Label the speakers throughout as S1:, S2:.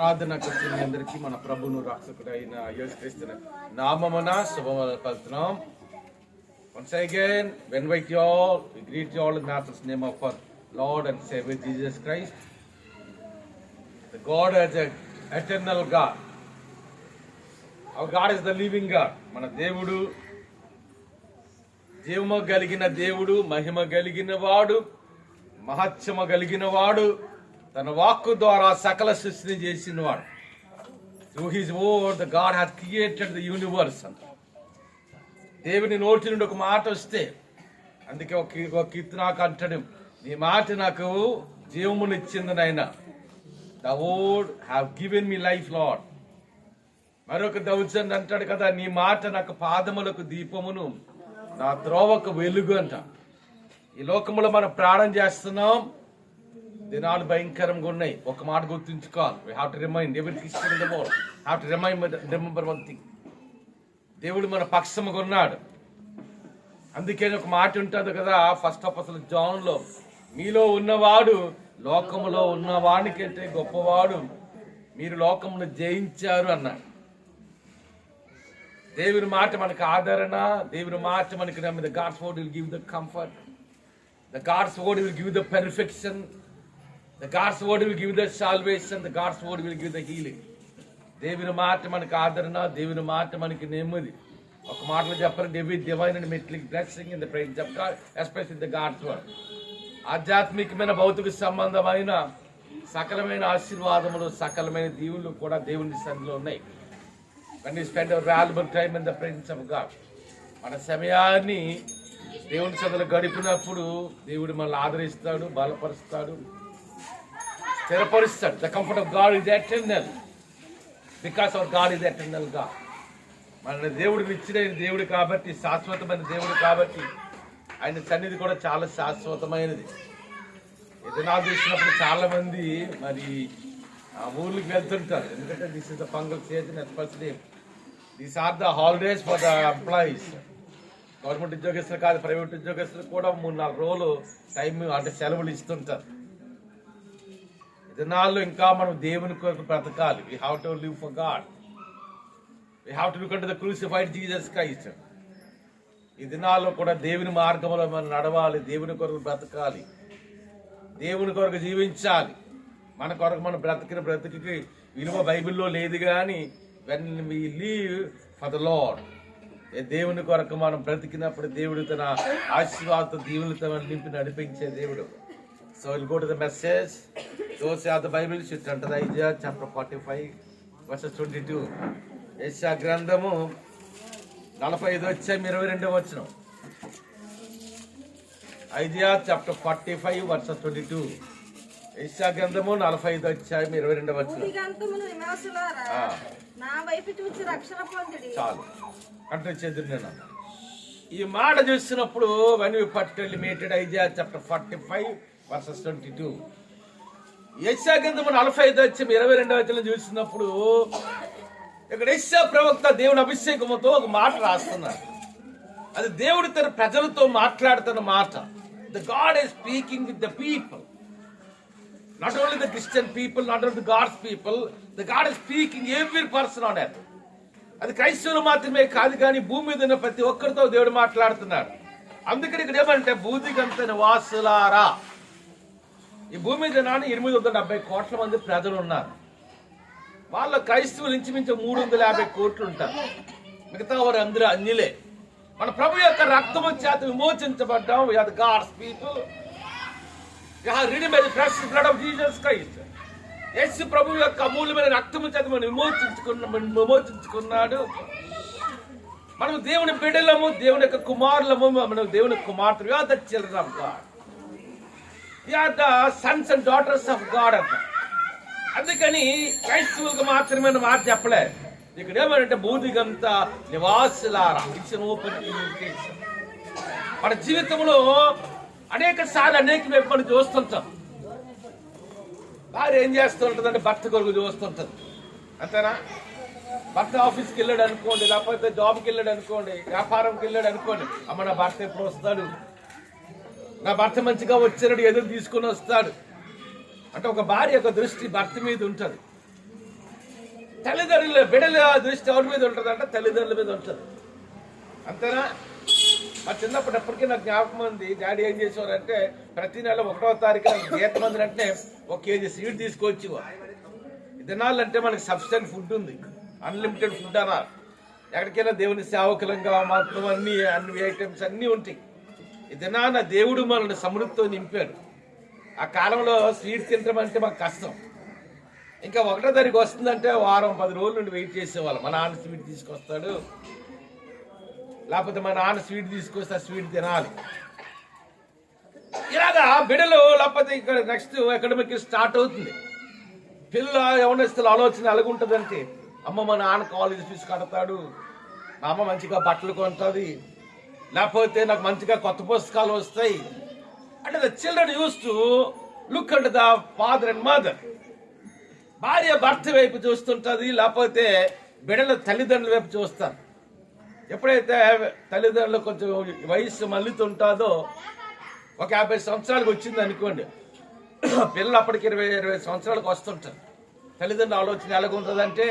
S1: ప్రార్థనకు వచ్చిన మీ అందరికీ మన ప్రభువును రక్షకుడైన యేసుక్రీస్తు నామమున శుభములు పలుకుతున్నాం. Once again, we invite you all, we greet you all in the Master's name of our Lord and Savior Jesus Christ. The God is an eternal God. Our God is the living God. మన దేవుడు జీవము కలిగిన దేవుడు, మహిమ కలిగిన వాడు, మహత్యము కలిగిన వాడు, తన వాక్కు ద్వారా సకల సృష్టిని చేసినవాడు. Through his word, the God has created the universe. దేవుని నోటి నుండి ఒక మాట వస్తే, అందుకే ఒక కీర్తనకు అంటాడు, నీ మాట నాకు జీవమునిచ్చింది నాయన. The word have given me life, Lord. మరొక దౌర్జన్యం అంటాడు కదా, నీ మాట నాకు పాదములకు దీపమును, నా త్రోవకు వెలుగు అంట. ఈ లోకములో మనం ప్రాణం చేస్తున్నాం, దినాలు భయంకరంగా ఉన్నాయి. ఒక మాట గుర్తుంచుకోవాలి. We have to remind every Christian in the world have to remember one thing. దేవుడు మన పక్షముగా ఉన్నాడు. అందుకే ఒక మాట ఉంటుంది కదా, ఫస్ట్ ఆఫ్ అసలు జాన్లో, మీలో ఉన్నవాడు లోకములో ఉన్నవాడికంటే గొప్పవాడు, మీరు లోకమును జయించారు అన్నాడు. దేవుని మాట మనకు ఆదరణ, దేవుని మాట మనకు నమ్మిన. The God's word will give the comfort, the God's word will give the perfection, the God's word will give the salvation, the God's word will give the healing. దేవుని మాట మనకు ఆదరణ, దేవుని మాట మనకి నెమ్మది. ఒక మాటలో చెప్పాలంటే every divine and metallic blessing in the presence of God, especially the God's word. ఆధ్యాత్మికమైన భౌతిక సంబంధమైన సకలమైన ఆశీర్వాదములు, సకలమైన దీవులు కూడా దేవుని సన్నిధిలో ఉన్నాయి. When we spend our valuable time in the presence of God, మన సమయాన్ని దేవుని సన్నిధిలో గడిపినప్పుడు దేవుడు మనల్ని ఆదరిస్తాడు, బలపరుస్తాడు, స్థిరపరుస్తాడు. The comfort of God is eternal because our God is eternal God. మన దేవుడు ఇచ్చిన దేవుడు కాబట్టి, శాశ్వతమైన దేవుడు కాబట్టి, ఆయన సన్నిధి కూడా చాలా శాశ్వతమైనది. ఏదైనా చూసినప్పుడు చాలా మంది మరి ఆ ఊర్లకు వెళ్తుంటారు. ఎందుకంటే this is the Pongal season, especially these are the holidays for the employees. Government ఉద్యోగస్తులు కాదు, ప్రైవేట్ ఉద్యోగస్తులు కూడా 3-4 రోజులు టైం అంటే సెలవులు ఇస్తుంటారు. దినాల్లో ఇంకా మనం దేవుని కొరకు బ్రతకాలి. We have to live for God. We have to look unto the crucified Jesus Christ. ఈ దినాల్లో కూడా దేవుని మార్గంలో మనం నడవాలి, దేవుని కొరకు బ్రతకాలి, దేవుని కొరకు జీవించాలి. మన కొరకు మనం బ్రతికిన బ్రతికి విలువ బైబిల్లో లేదు. కానీ when we live for the Lord, దేవుని కొరకు మనం బ్రతికినప్పుడు దేవుడు తన ఆశీర్వాద దీవులతో నింపి నడిపించే దేవుడు. So we'll go to the message. Those who have the Bible should turn to the Isaiah chapter 45 verses 22. యెషయా గ్రంథము 45 అధ్యాయం 22వ వచనం. Isaiah chapter 45 verses 22. యెషయా గ్రంథము 45 అధ్యాయం 22వ వచనం. చాలు కంటే చేద్దాం. ఈ మాట చూసినప్పుడు when we particularly made Isaiah chapter 45 verses 22, యెషయా గ్రంథము 45 అధ్యాయం 22వ వచనం చూసినప్పుడు ఇక్కడ యెషయా ప్రవక్త దేవుని అభిషేకముతో ఒక మాట రాస్తున్నాడు. అది దేవుడు తన ప్రజలతో మాట్లాడుతున్న మాట. The God is speaking with the people, not only the Christian people, not only the God's people. The God is speaking every person on earth. అది క్రైస్తవులు మాత్రమే కాదు, కానీ భూమి మీద ఉన్న ప్రతి ఒక్కరితో దేవుడు మాట్లాడుతున్నాడు. అందుకని ఇక్కడ ఏమంటే, భూదిగంత నివాసులారా. ఈ భూమి మీద 870 కోట్ల మంది ప్రజలు ఉన్నారు. వాళ్ళ క్రైస్తవులు ఇంచుమించు 350 కోట్లు ఉంటారు. మిగతా వారు అందరూ అన్యులే. మన ప్రభు యొక్క రక్తము చేత విమోచించబడ్డాం. We are the God's people. We have redeemed by the precious blood of Jesus Christ. యేసు ప్రభు యొక్క అమూల్యమైన రక్తము చేత మనం విమోచించుకున్నాడు. మనం దేవుని బిడ్డలము, దేవుని యొక్క కుమారులము, మనం దేవుని కుమార్తెలు. We are the children of God. We are the sons and daughters of God అంట. అందుకని క్రైస్తవులకు మాత్రమే మాట చెప్పలేదు. ఇక్కడ ఏమంటే భూదిగంత నివాసులారా. It's an open communication. మన జీవితంలో అనేక సార్లు అనేక వైపు మనం చూస్తుంటాం. భార్య ఏం చేస్తూ ఉంటుందంటే భర్త కొరకు చూస్తుంటుంది, అంతేనా? భర్త ఆఫీస్కి వెళ్ళాడు అనుకోండి, లేకపోతే జాబ్కి వెళ్ళాడు అనుకోండి, వ్యాపారంకి వెళ్ళాడు అనుకోండి, అమ్మ నా భర్త ఎప్పుడు వస్తాడు, నా భర్త మంచిగా వచ్చాడు, ఎదురు తీసుకుని వస్తాడు అంటే ఒక భార్య యొక్క దృష్టి భర్త మీద ఉంటుంది. తల్లిదండ్రుల బిడ్డల దృష్టి ఎవరి మీద ఉంటుందంటే తల్లిదండ్రుల మీద ఉంటుంది. అంతేనా? మా చిన్నప్పుడు ఎప్పటికీ నాకు జ్ఞాపకం ఉంది. డాడీ ఏం చేసేవారంటే ప్రతి నెల 1వ తారీఖున గీత మంది అంటే 1 కేజీ స్వీట్ తీసుకొచ్చి, తినాలంటే మనకి సఫిషియెంట్ ఫుడ్ ఉంది, అన్లిమిటెడ్ ఫుడ్ అన్నారు. ఎక్కడికైనా దేవుని సేవకులంగా మాత్రం అన్ని ఐటమ్స్ అన్నీ ఉంటాయి. ఇదనా దేవుడు మనల్ని సమృద్ధితో నింపాడు. ఆ కాలంలో స్వీట్ తినడం అంటే మాకు కష్టం. ఇంకా 1వ తారీఖు వస్తుందంటే వారం 10 రోజుల నుండి వెయిట్ చేసేవాళ్ళం. మా నాన్న స్వీట్ తీసుకొస్తాడు, లేకపోతే మా నాన్న స్వీట్ తీసుకొస్తే ఆ స్వీట్ తినాలి. ఇలాగా బిడ్డలు, లేకపోతే ఇక్కడ నెక్స్ట్ అకాడమిక్ స్టార్ట్ అవుతుంది. పిల్లల యవనస్తుల ఆలోచన ఎలాగుంటుందంటే, అమ్మ మా నాన్న కాలేజ్ ఫీజు కడతాడు, మా అమ్మ మంచిగా బట్టలు కొంటుంది, లేకపోతే నాకు మంచిగా కొత్త పుస్తకాలు వస్తాయి అంటే the children use to look at the father and mother. భార్య భర్త వైపు చూస్తుంటుంది, లేకపోతే బిడ్డల తల్లిదండ్రుల వైపు చూస్తారు. ఎప్పుడైతే తల్లిదండ్రులు కొంచెం వయసు మళ్ళీతుంటుందో, ఒక 50 సంవత్సరాలకు వచ్చింది అనుకోండి, పిల్లలు అప్పటికి 20 సంవత్సరాలకు వస్తుంటారు. తల్లిదండ్రుల ఆలోచన ఎలాగుంటుందంటే,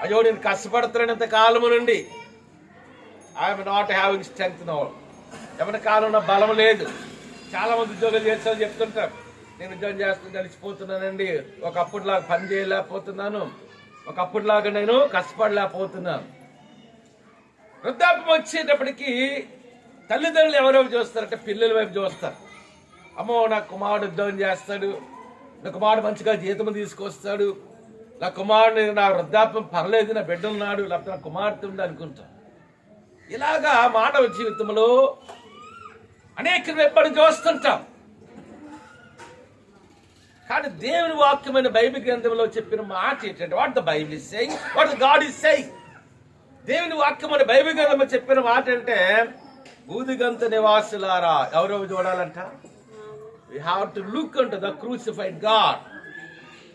S1: అయ్యో నేను కష్టపడుతున్నంత కాలము నుండి I'm not having strength now, ఎవరి కాలంలో బలం లేదు. చాలా మంది ఉద్యోగాలు చేస్తారని చెప్తుంటారు, నేను ఉద్యోగం చేస్తూ కలిసిపోతున్నానండి, ఒకప్పుడులాగా పని చేయలేకపోతున్నాను, ఒకప్పుడులాగా నేను కష్టపడలేకపోతున్నాను. వృద్ధాప్యం వచ్చేటప్పటికి తల్లిదండ్రులు ఎవరైపు చూస్తారంటే పిల్లల వైపు చూస్తారు. అమ్మో నా కుమారుడు ఉద్యోగం చేస్తాడు, నా కుమారుడు మంచిగా జీతం తీసుకొస్తాడు, నా కుమారుడు నా వృద్ధాప్యం పర్లేదు, నా బిడ్డ ఉన్నాడు, లేకపోతే నా కుమార్తె ఉంది అనుకుంటాం. ఇలాగా మానవ జీవితంలో అనేక వైపు చూస్తుంటాం. కానీ దేవుని వాక్యమైన బైబిల్ గ్రంథంలో చెప్పిన మాట ఏంటంటే, what the Bible is saying, what the God is saying. దేవుని వాక్యమైన బైబిల్ గ్రంథంలో చెప్పిన మాట అంటే, బూదిగంత నివాసులారా ఎవరెవరు చూడాలంట, we have to look unto the crucified God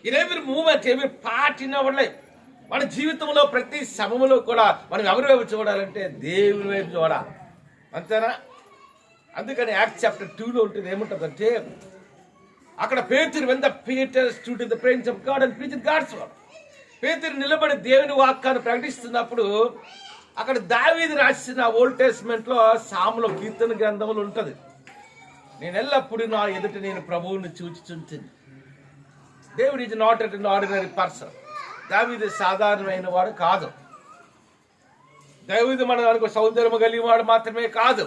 S1: in every moment, every part in our life. మన జీవితంలో ప్రతి సమయంలో కూడా మనం ఎవరి వైపు చూడాలంటే దేవుని వైపు చూడాలి. అంతేనా? అందుకని యాక్ట్స్ చాప్టర్ 2లో ఉంటుంది, ఏముంటుందంటే అక్కడ పేతురు, when the Peter stood in the presence of God and preached God's word, పేతురు నిలబడి దేవుని వాక్యాన్ని ప్రకటిస్తున్నప్పుడు అక్కడ దావీదు రాసిన ఓల్డ్ టెస్ట్మెంట్ లో సాముల కీర్తన గ్రంథంలో ఉంటది, నేను ఎల్లప్పుడు నా ఎదుట నేను ప్రభువుని చూచుచుంటుంది. దేవుడు is not an ordinary person. దావీదు సాధారణమైన వాడు కాదు. దావీదు మన దానికి సౌందర్యం కలిగిన వాడు మాత్రమే కాదు.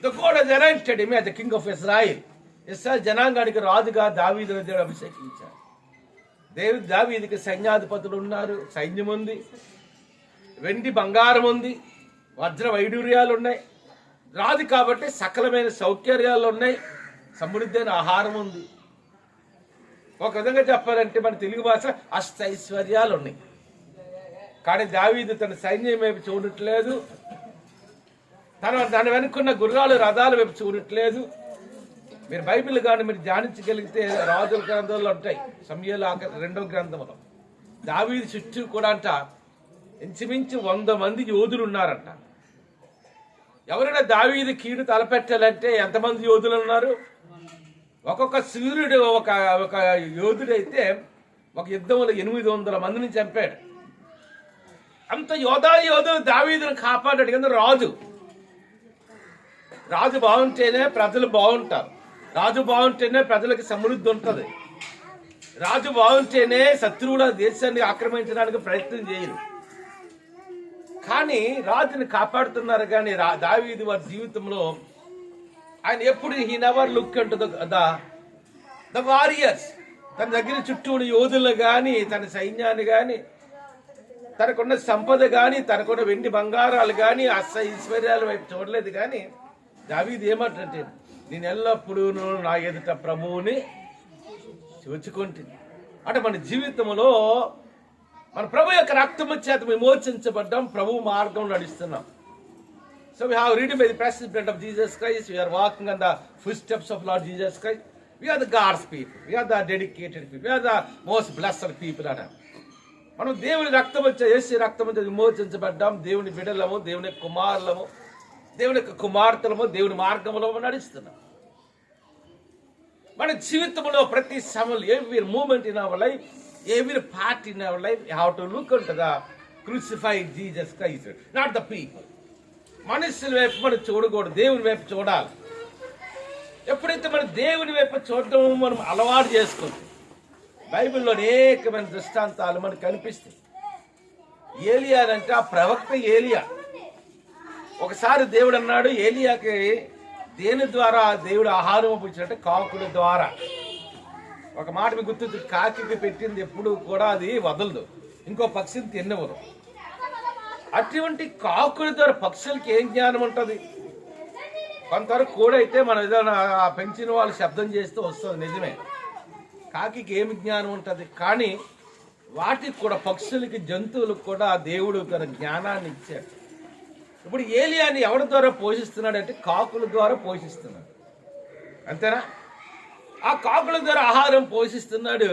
S1: The God has anointed him as the king of Israel. ఇశ్రాయేలు జనాంగానికి రాజుగా దావీదును దేవుడు అభిషేకించాడు. దావీదుకి సైన్యాధిపతులు ఉన్నారు, సైన్యం ఉంది, వెండి బంగారం ఉంది, వజ్ర వైడూర్యాలు ఉన్నాయి. రాజు కాబట్టి సకలమైన సౌకర్యాలు ఉన్నాయి, సమృద్ధైన ఆహారం ఉంది. ఒక విధంగా చెప్పాలంటే మన తెలుగు భాష అష్టైశ్వర్యాలు ఉన్నాయి. కానీ దావీదు తన సైన్యం వైపు చూడట్లేదు, దాని వెనుకున్న గుర్రాలు రథాల వైపు చూడట్లేదు. మీరు బైబిల్ కానీ మీరు ధ్యానించగలిగితే రాజుల గ్రంథంలో ఉంటాయి. సమూయేలు 2వ గ్రంథంలో దావీదు చుట్టూ కూడా అంట ఇంచుమించు 100 మంది యోధులు ఉన్నారంట. ఎవరైనా దావీదు కీడు తలపెట్టాలంటే ఎంతమంది యోధులు ఉన్నారు? ఒక్కొక్క సూర్యుడు ఒక యోధుడైతే ఒక యుద్ధంలో 800 మందిని చంపాడు. అంత యోధులు దావీదును కాపాడాడు. కింద రాజు బాగుంటేనే ప్రజలు బాగుంటారు, రాజు బాగుంటేనే ప్రజలకు సమృద్ధి ఉంటుంది, రాజు బాగుంటేనే శత్రువుల దేశాన్ని ఆక్రమించడానికి ప్రయత్నం చేయరు. కానీ రాజుని కాపాడుతున్నారు. కానీ దావీదు వారి జీవితంలో ఆయన ఎప్పుడు he never look unto the warriors. తన దగ్గర చుట్టూ యోధులు కానీ, తన సైన్యాన్ని కానీ, తనకున్న సంపద కానీ, తనకున్న వెండి బంగారాలు కానీ, ఐశ్వర్యాల వైపు చూడలేదు. కానీ దావీదు ఏమంటే, నేను ఎల్లప్పుడూ నా ఎదుట ప్రభువుని చూచుకుంటుంది. అంటే మన జీవితంలో మన ప్రభు యొక్క రక్తము చేత విమోచించబడ్డాం, ప్రభు మార్గం నడుస్తున్నాం. So we have read by the precious blood of Jesus Christ. We are walking on the footsteps of Lord Jesus Christ. We are the God's people. We are the dedicated people. We are the most blessed people. మనం దేవుని రక్తం వచ్చే యేసు రక్తం వచ్చే విమోచించబడ్డాం. దేవుని బిడ్డలము, దేవుని కుమారులము, దేవుని యొక్క కుమార్తెలము, దేవుని మార్గంలో నడుస్తున్నాం. మన జీవితంలో ప్రతి సమయంలో every moment in our life every part in our life, you have to look into the crucified Jesus Christ, not the people. మనుషుల వైపు మనం చూడకూడదు, దేవుని వైపు చూడాలి. ఎప్పుడైతే మనం దేవుని వైపు చూడటం మనం అలవాటు చేసుకుంటాం, బైబిల్లో అనేకమైన దృష్టాంతాలు మనకు కనిపిస్తాయి. ఏలియా అంటే ఆ ప్రవక్త ఏలియా. ఒకసారి దేవుడు అన్నాడు ఏలియాకి, దేని ద్వారా దేవుడు ఆహారం ఇచ్చినట్టే కాకుల ద్వారా. ఒక మాట మీకు గుర్తు, కాకి పెట్టింది ఎప్పుడు కూడా అది వదలదు, ఇంకో పక్షిని తిన్నవరు. అటువంటి కాకుల ద్వారా పక్షులకి ఏం జ్ఞానం ఉంటుంది? కొంతవరకు కూడైతే మనం ఏదైనా పెంచిన వాళ్ళు శబ్దం చేస్తూ వస్తుంది, నిజమే. కాకి ఏమి జ్ఞానం ఉంటుంది? కానీ వాటికి కూడా, పక్షులకి, జంతువులకు కూడా దేవుడు తన జ్ఞానాన్ని ఇచ్చాడు. ఇప్పుడు ఏలియాని ఎవరి ద్వారా పోషిస్తున్నాడు అంటే కాకుల ద్వారా పోషిస్తున్నాడు, అంతేనా? ఆ కాకుల ద్వారా ఆహారం పోషిస్తున్నాడు.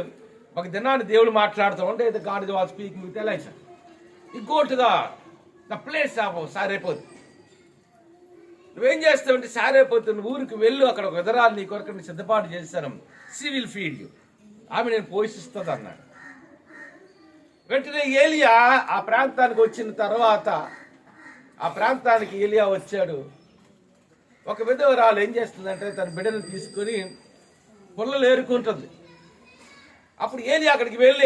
S1: ఒక దినాన్ని దేవుడు మాట్లాడుతూ ఉంటే, God was speaking with Elisha, you go to the place of సారేపోతు. నువ్వేం చేస్తావంటే, సారేపోతున్న ఊరికి వెళ్ళు, అక్కడ ఒక విధరాలు నీ కొరకు సిద్ధపాటు చేస్తాను, షీ విల్ ఫీడ్ యూ, ఆమె నేను పోషిస్తుంది అన్నాడు. వెంటనే ఏలియా ఆ ప్రాంతానికి వచ్చిన తర్వాత, ఆ ప్రాంతానికి ఏలియా వచ్చాడు. ఒక విధవరాలు ఏం చేస్తుందంటే, తన బిడ్డను తీసుకొని పుల్లలు ఏరుకుంటుంది. అప్పుడు ఏలియా అక్కడికి వెళ్ళి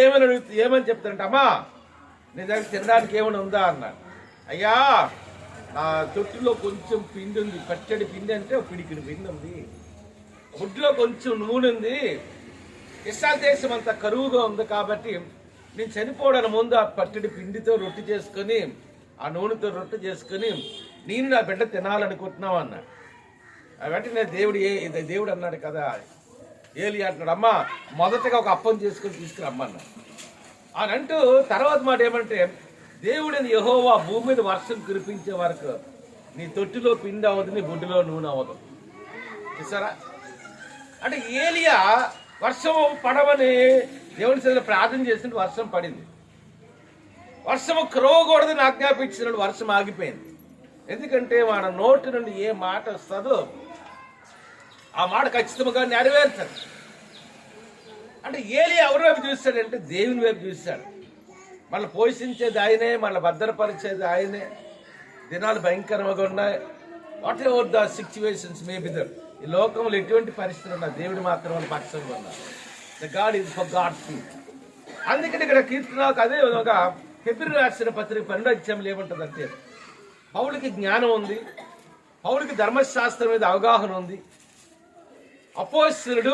S1: ఏమని చెప్తాడంటే, అమ్మా నీ దగ్గర తినడానికి ఏమైనా ఉందా అన్నాడు. అయ్యా, నా తొట్టులో కొంచెం పిండి ఉంది, పచ్చడి పిండి అంటే పిడికిడి పిండి ఉంది, గుడ్లో కొంచెం నూనె ఉంది, ఇస్రాయేల్ దేశం అంతా కరువుగా ఉంది కాబట్టి నేను చనిపోవడానికి ముందు ఆ పచ్చడి పిండితో రొట్టె చేసుకొని, ఆ నూనెతో రొట్టె చేసుకొని నేను నా బిడ్డ తినాలనుకుంటున్నావు అన్నాడు. వెంటనే దేవుడు అన్నాడు కదా, ఏలియా అంటున్నాడు, అమ్మ మొదటగా ఒక అప్పం చేసుకొని తీసుకురమ్మన్నాడు. అని అంటూ తర్వాత మాట ఏమంటే, దేవుడిని యెహోవా భూమి మీద వర్షం కురిపించే వరకు నీ తొట్టిలో పిండి అవ్వదు, నీ బుడ్డిలో నూనె అవ్వదు. చూసారా? అంటే ఏలియా వర్షం పడవని దేవుని సన్నిధిలో ప్రార్థన చేసినట్టు వర్షం పడింది. వర్షము కురవకూడదని ఆజ్ఞాపించినట్టు వర్షం ఆగిపోయింది. ఎందుకంటే మన నోటి నుండి ఏ మాట వస్తుందో ఆ మాట ఖచ్చితంగా నెరవేరుతాడు. అంటే ఏలియా ఎవరి వైపు చూస్తాడంటే, దేవుని వైపు చూస్తాడు. మళ్ళీ పోషించేది ఆయనే, మళ్ళీ భద్రపరిచేది ఆయనే. దినాలు భయంకరంగా ఉన్నాయి. Whatever the situations may be there, ఈ లోకంలో ఎటువంటి పరిస్థితులు ఉన్నా దేవుడు మాత్రం పక్షంగా ఉన్నారు. The God is for God's people. అందుకని ఇక్కడ కీర్తనకు అదే విధంగా హెబ్రీ రాసిన పత్రిక 12వ అధ్యాయంలో ఏముంటుందంటే, పౌలుకి జ్ఞానం ఉంది, పౌలుకి ధర్మశాస్త్రం మీద అవగాహన ఉంది. అపోస్తలుడు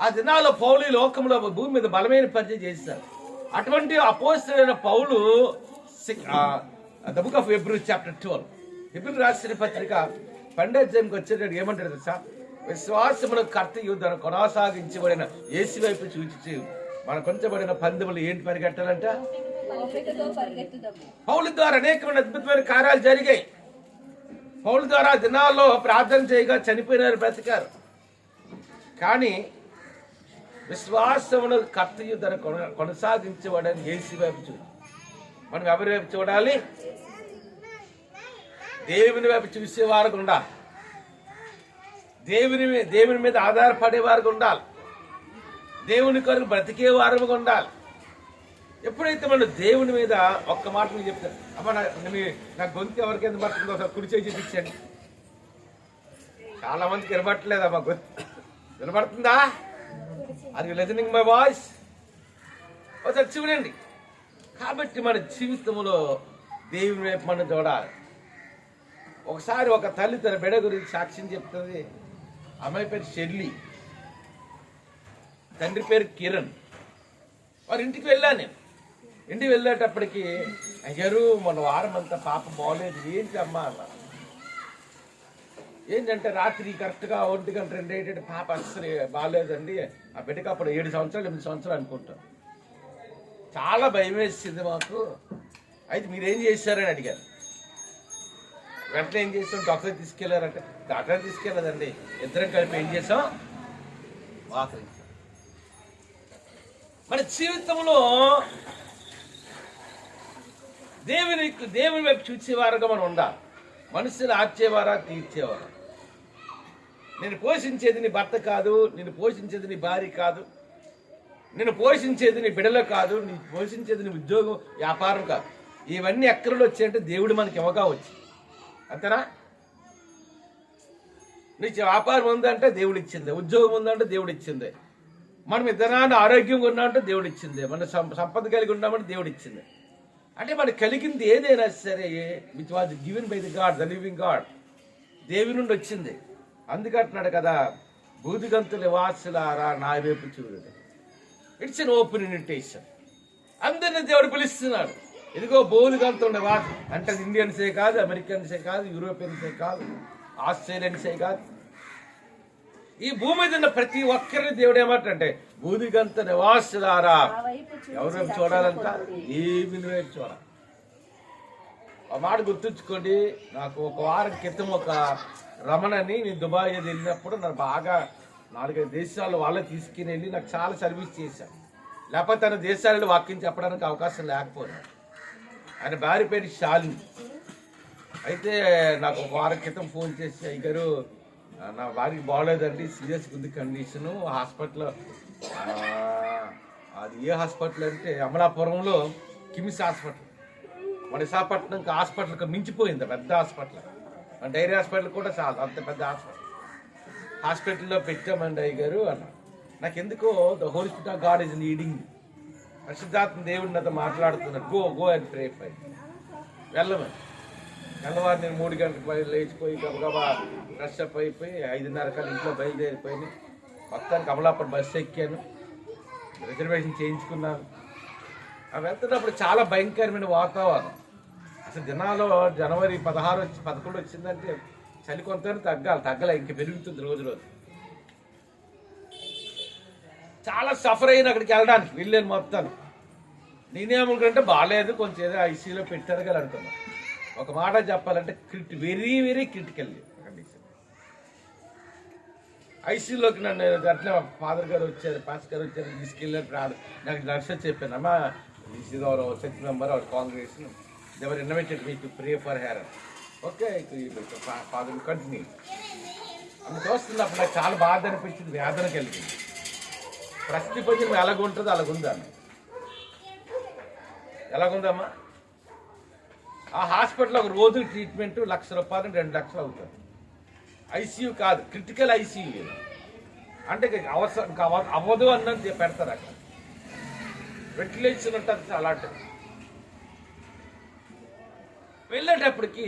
S1: ఆ దినాల్లో పౌలు ఈ లోకంలో భూమి మీద బలమైన పరిచయం చేశారు. అటువంటి అపోస్తలుడైన పౌలు the book of Hebrew chapter 12, హెబ్రీ రాసిన పత్రిక 12వ అధ్యాయంకి వచ్చేటప్పుడు ఏమంటాడు తెలుసా? విశ్వాసమును కర్తయు దాన్ని కొనసాగించబడిన యేసు వైపు సూచించి మన కొంచెబడిన పందెములు ఏంటి పరిగెట్టాలంట? పౌలు ద్వారా అనేకమైన అద్భుతమైన కార్యాలు జరిగాయి. పౌలు ద్వారా దినాల్లో ప్రార్థన చేయగా చనిపోయినారు, బ్రతికారు. కానీ విశ్వాసమును కర్తయు దాన్ని కొనసాగించబడని యేసు వైపు చూడాలి. మనం ఎవరి వైపు చూడాలి? దేవుని వైపు చూసేవారు ఉండాలి, దేవుని మీద ఆధారపడేవారు ఉండాలి, దేవుని కొరకు బ్రతికేవారు ఉండాలి. ఎప్పుడైతే మనం దేవుని మీద ఒక్క మాట మీరు చెప్తారు, అమ్మ నా గొంతు ఎవరికి ఎంత పడుతుందో ఒకసారి కుడి చేసి చూపించండి. చాలా మందికి వినబట్టలేదు అమ్మా, గొంతు వినబడుతుందా? Are you listening my voice? ఒకసారి చూడండి. కాబట్టి మన జీవితంలో దేవుని వైపు మనం చూడాలి. ఒకసారి ఒక తల్లి తన బిడ్డ గురించి సాక్ష్యం చెప్తుంది. అమ్మాయి పేరు షెర్లీ, తండ్రి పేరు కిరణ్. వారి ఇంటికి వెళ్ళాను నేను. ఇంటికి వెళ్ళేటప్పటికి, అయ్యారు మన వారం అంతా పాప బాగోలేదు. ఏంటి అమ్మా అన్న. ఏంటంటే రాత్రి కరెక్ట్గా 1 గంట 2 అయ్యేటట్టు పాప అసలు బాగాలేదండి. ఆ బిడ్డకి అప్పుడు 7 సంవత్సరాలు 8 సంవత్సరాలు అనుకుంటాం. చాలా భయం వేసింది మాకు. అయితే మీరేం చేశారని అడిగారు. వెంటనే ఏం చేసాం, డాక్టర్ తీసుకెళ్లారంటే, డాక్టర్ తీసుకెళ్ళదండి, ఇద్దరం కలిపి ఏం చేసాం, వాకరించాం. మన జీవితంలో దేవుని వైపు చూసేవారుగా మనం ఉండాలి. మనుషులు ఆర్చేవారా, తీర్చేవారా. నేను పోషించేది నీ భర్త కాదు, నేను పోషించేది నీ భార్య కాదు, నేను పోషించేది నీ బిడ్డలో కాదు, నీ పోషించేది నీ ఉద్యోగం వ్యాపారం కాదు. ఇవన్నీ ఎక్కడ వచ్చాయంటే దేవుడు మనకి ఇవ్వగా వచ్చి, అంతేనా? నీకు వ్యాపారం ఉందంటే దేవుడు ఇచ్చిందే, ఉద్యోగం ఉందంటే దేవుడు ఇచ్చిందే, మనం ఇద్దరాన్ని ఆరోగ్యంగా ఉన్నామంటే దేవుడు ఇచ్చిందే, మన సంపద కలిగి ఉన్నామంటే దేవుడు ఇచ్చిందే. అంటే మనకు కలిగింది ఏదైనా సరే which was given by the God, the living God, దేవుని నుండి వచ్చింది. అందుకంటున్నాడు కదా, బూదిగంతుల వాసులారా నా వైపు చూడండి. It's an open invitation. అందరినీ దేవుడు పిలుస్తున్నాడు. ఇదిగో బోధిగంతుల వాసు అంటే ఇండియన్సే కాదు, అమెరికన్సే కాదు, యూరోపియన్సే కాదు, ఆస్ట్రేలియన్సే కాదు, ఈ భూమి మీద ఉన్న ప్రతి ఒక్కరిని దేవుడు ఏమంటే బూదిగంత నివాసులారా ఎవరి వైపు చూడాలంట? దేవుని వైపు చూడాలి. ఆ మాట గుర్తుంచుకోండి. నాకు ఒక వారం క్రితం ఒక రమణని, నేను దుబాయ్ వెళ్ళినప్పుడు నాకు బాగా 4-5 దేశాలు వాళ్ళే తీసుకుని వెళ్ళి నాకు చాలా సర్వీస్ చేశాను. లేకపోతే తన దేశాలలో వాక్యం చెప్పడానికి అవకాశం లేకపోయినా. ఆయన భార్య పేరు శాలిని. అయితే నాకు ఒక వారం క్రితం ఫోన్ చేసి, అయ్యగారు నా భార్యకి బాగోలేదండి, సీరియస్గా ఉంది కండిషను, హాస్పిటల్, అది ఏ హాస్పిటల్ అంటే అమలాపురంలో కిమ్స్ హాస్పిటల్, మన విశాఖపట్నంకి హాస్పిటల్కి మించిపోయింది, పెద్ద హాస్పిటల్, డైరీ హాస్పిటల్ కూడా చాలా అంత పెద్ద హాస్పిటల్లో పెట్టామండి అయ్యగారు అన్న. నాకు ఎందుకో the whole spirit of God is leading, పరిశుద్ధాత్మ దేవుడిని నాతో మాట్లాడుతున్నాడు. Go and pray five. వెళ్ళమని తెల్లవారు నేను 3 గంటలకు లేచిపోయి గబగబా ఫ్రెష్ అప్ అయిపోయి 5:30 కల్లా ఇంట్లో బయలుదేరిపోయి మొత్తానికి అమలాపురం బస్సు ఎక్కాను, రిజర్వేషన్ చేయించుకున్నాను. అవి వెళ్తున్నప్పుడు చాలా భయంకరమైన వాతావరణం. అసలు జనాలు జనవరి 16 వచ్చి 11 వచ్చిందంటే చలి కొంత తగ్గలే, ఇంక పెరుగుతుంది రోజు రోజు. చాలా సఫర్ అయిన అక్కడికి వెళ్ళాను మొత్తం. నేనేమనుకుంటే బాగాలేదు, కొంచెం ఏదో ఐసీయూలో పెట్టారు కదా అనుకున్నాను. ఒక మాట చెప్పాలంటే వెరీ వెరీ క్రిటికల్ కండిషన్. ఐసీయూలోకి నన్ను అట్లా ఫాదర్ గారు వచ్చారు, పాస్టర్ గారు వచ్చారు, తీసుకెళ్ళినట్టు రాడు. నాకు నర్సే చెప్పాను, అమ్మా this is our church member, our congregation, they were invited me to pray for her. Okay father continue. అమ్మ చూస్తున్నప్పుడు నాకు చాలా బాధ అనిపించింది, వేదన కలిగింది. ప్రస్తుతి పొందిన ఎలాగుంటుందో అలాగుందా, ఎలాగుందమ్మా? ఆ హాస్పిటల్లో ఒక రోజు ట్రీట్మెంట్ 1,00,000 రూపాయలు, 2 లక్షలు అవుతుంది. ఐసీయూ కాదు, క్రిటికల్ ఐసీయూ. అంటే అవసరం అవ్వదు అన్నది పెడతారు అక్కడ, వెంటిలేషన్ ఉంటుంది అలాంటిది. వెళ్ళేటప్పటికి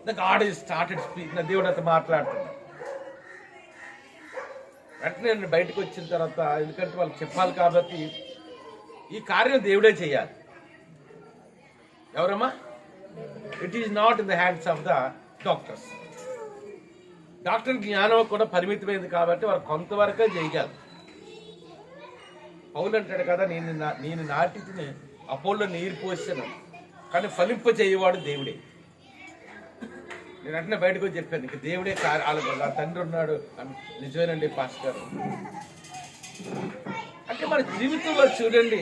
S1: the God is started speak, నా దేవుడు అంతా మాట్లాడుతున్నాడు. వెంటనే నేను బయటకు వచ్చిన తర్వాత, ఎందుకంటే వాళ్ళకి చెప్పాలి కాబట్టి, ఈ కార్యం దేవుడే చేయాలి. ఎవరమ్మా? It is not in the hands of the doctors. Doctor జ్ఞానం కూడా పరిమితమైంది కాబట్టి వారు కొంతవరకే చేయగలరు. పౌలు అంటాడు కదా, నేను నాటిని అపోలో నీరు పోసాను, కానీ ఫలింప చేయవాడు దేవుడే. నేను వెంటనే బయటకు వచ్చి చెప్పాను, ఇక దేవుడే వాళ్ళ తండ్రి ఉన్నాడు. నిజమేనండి పాస్టర్ గారు. అంటే మన జీవితంలో చూడండి,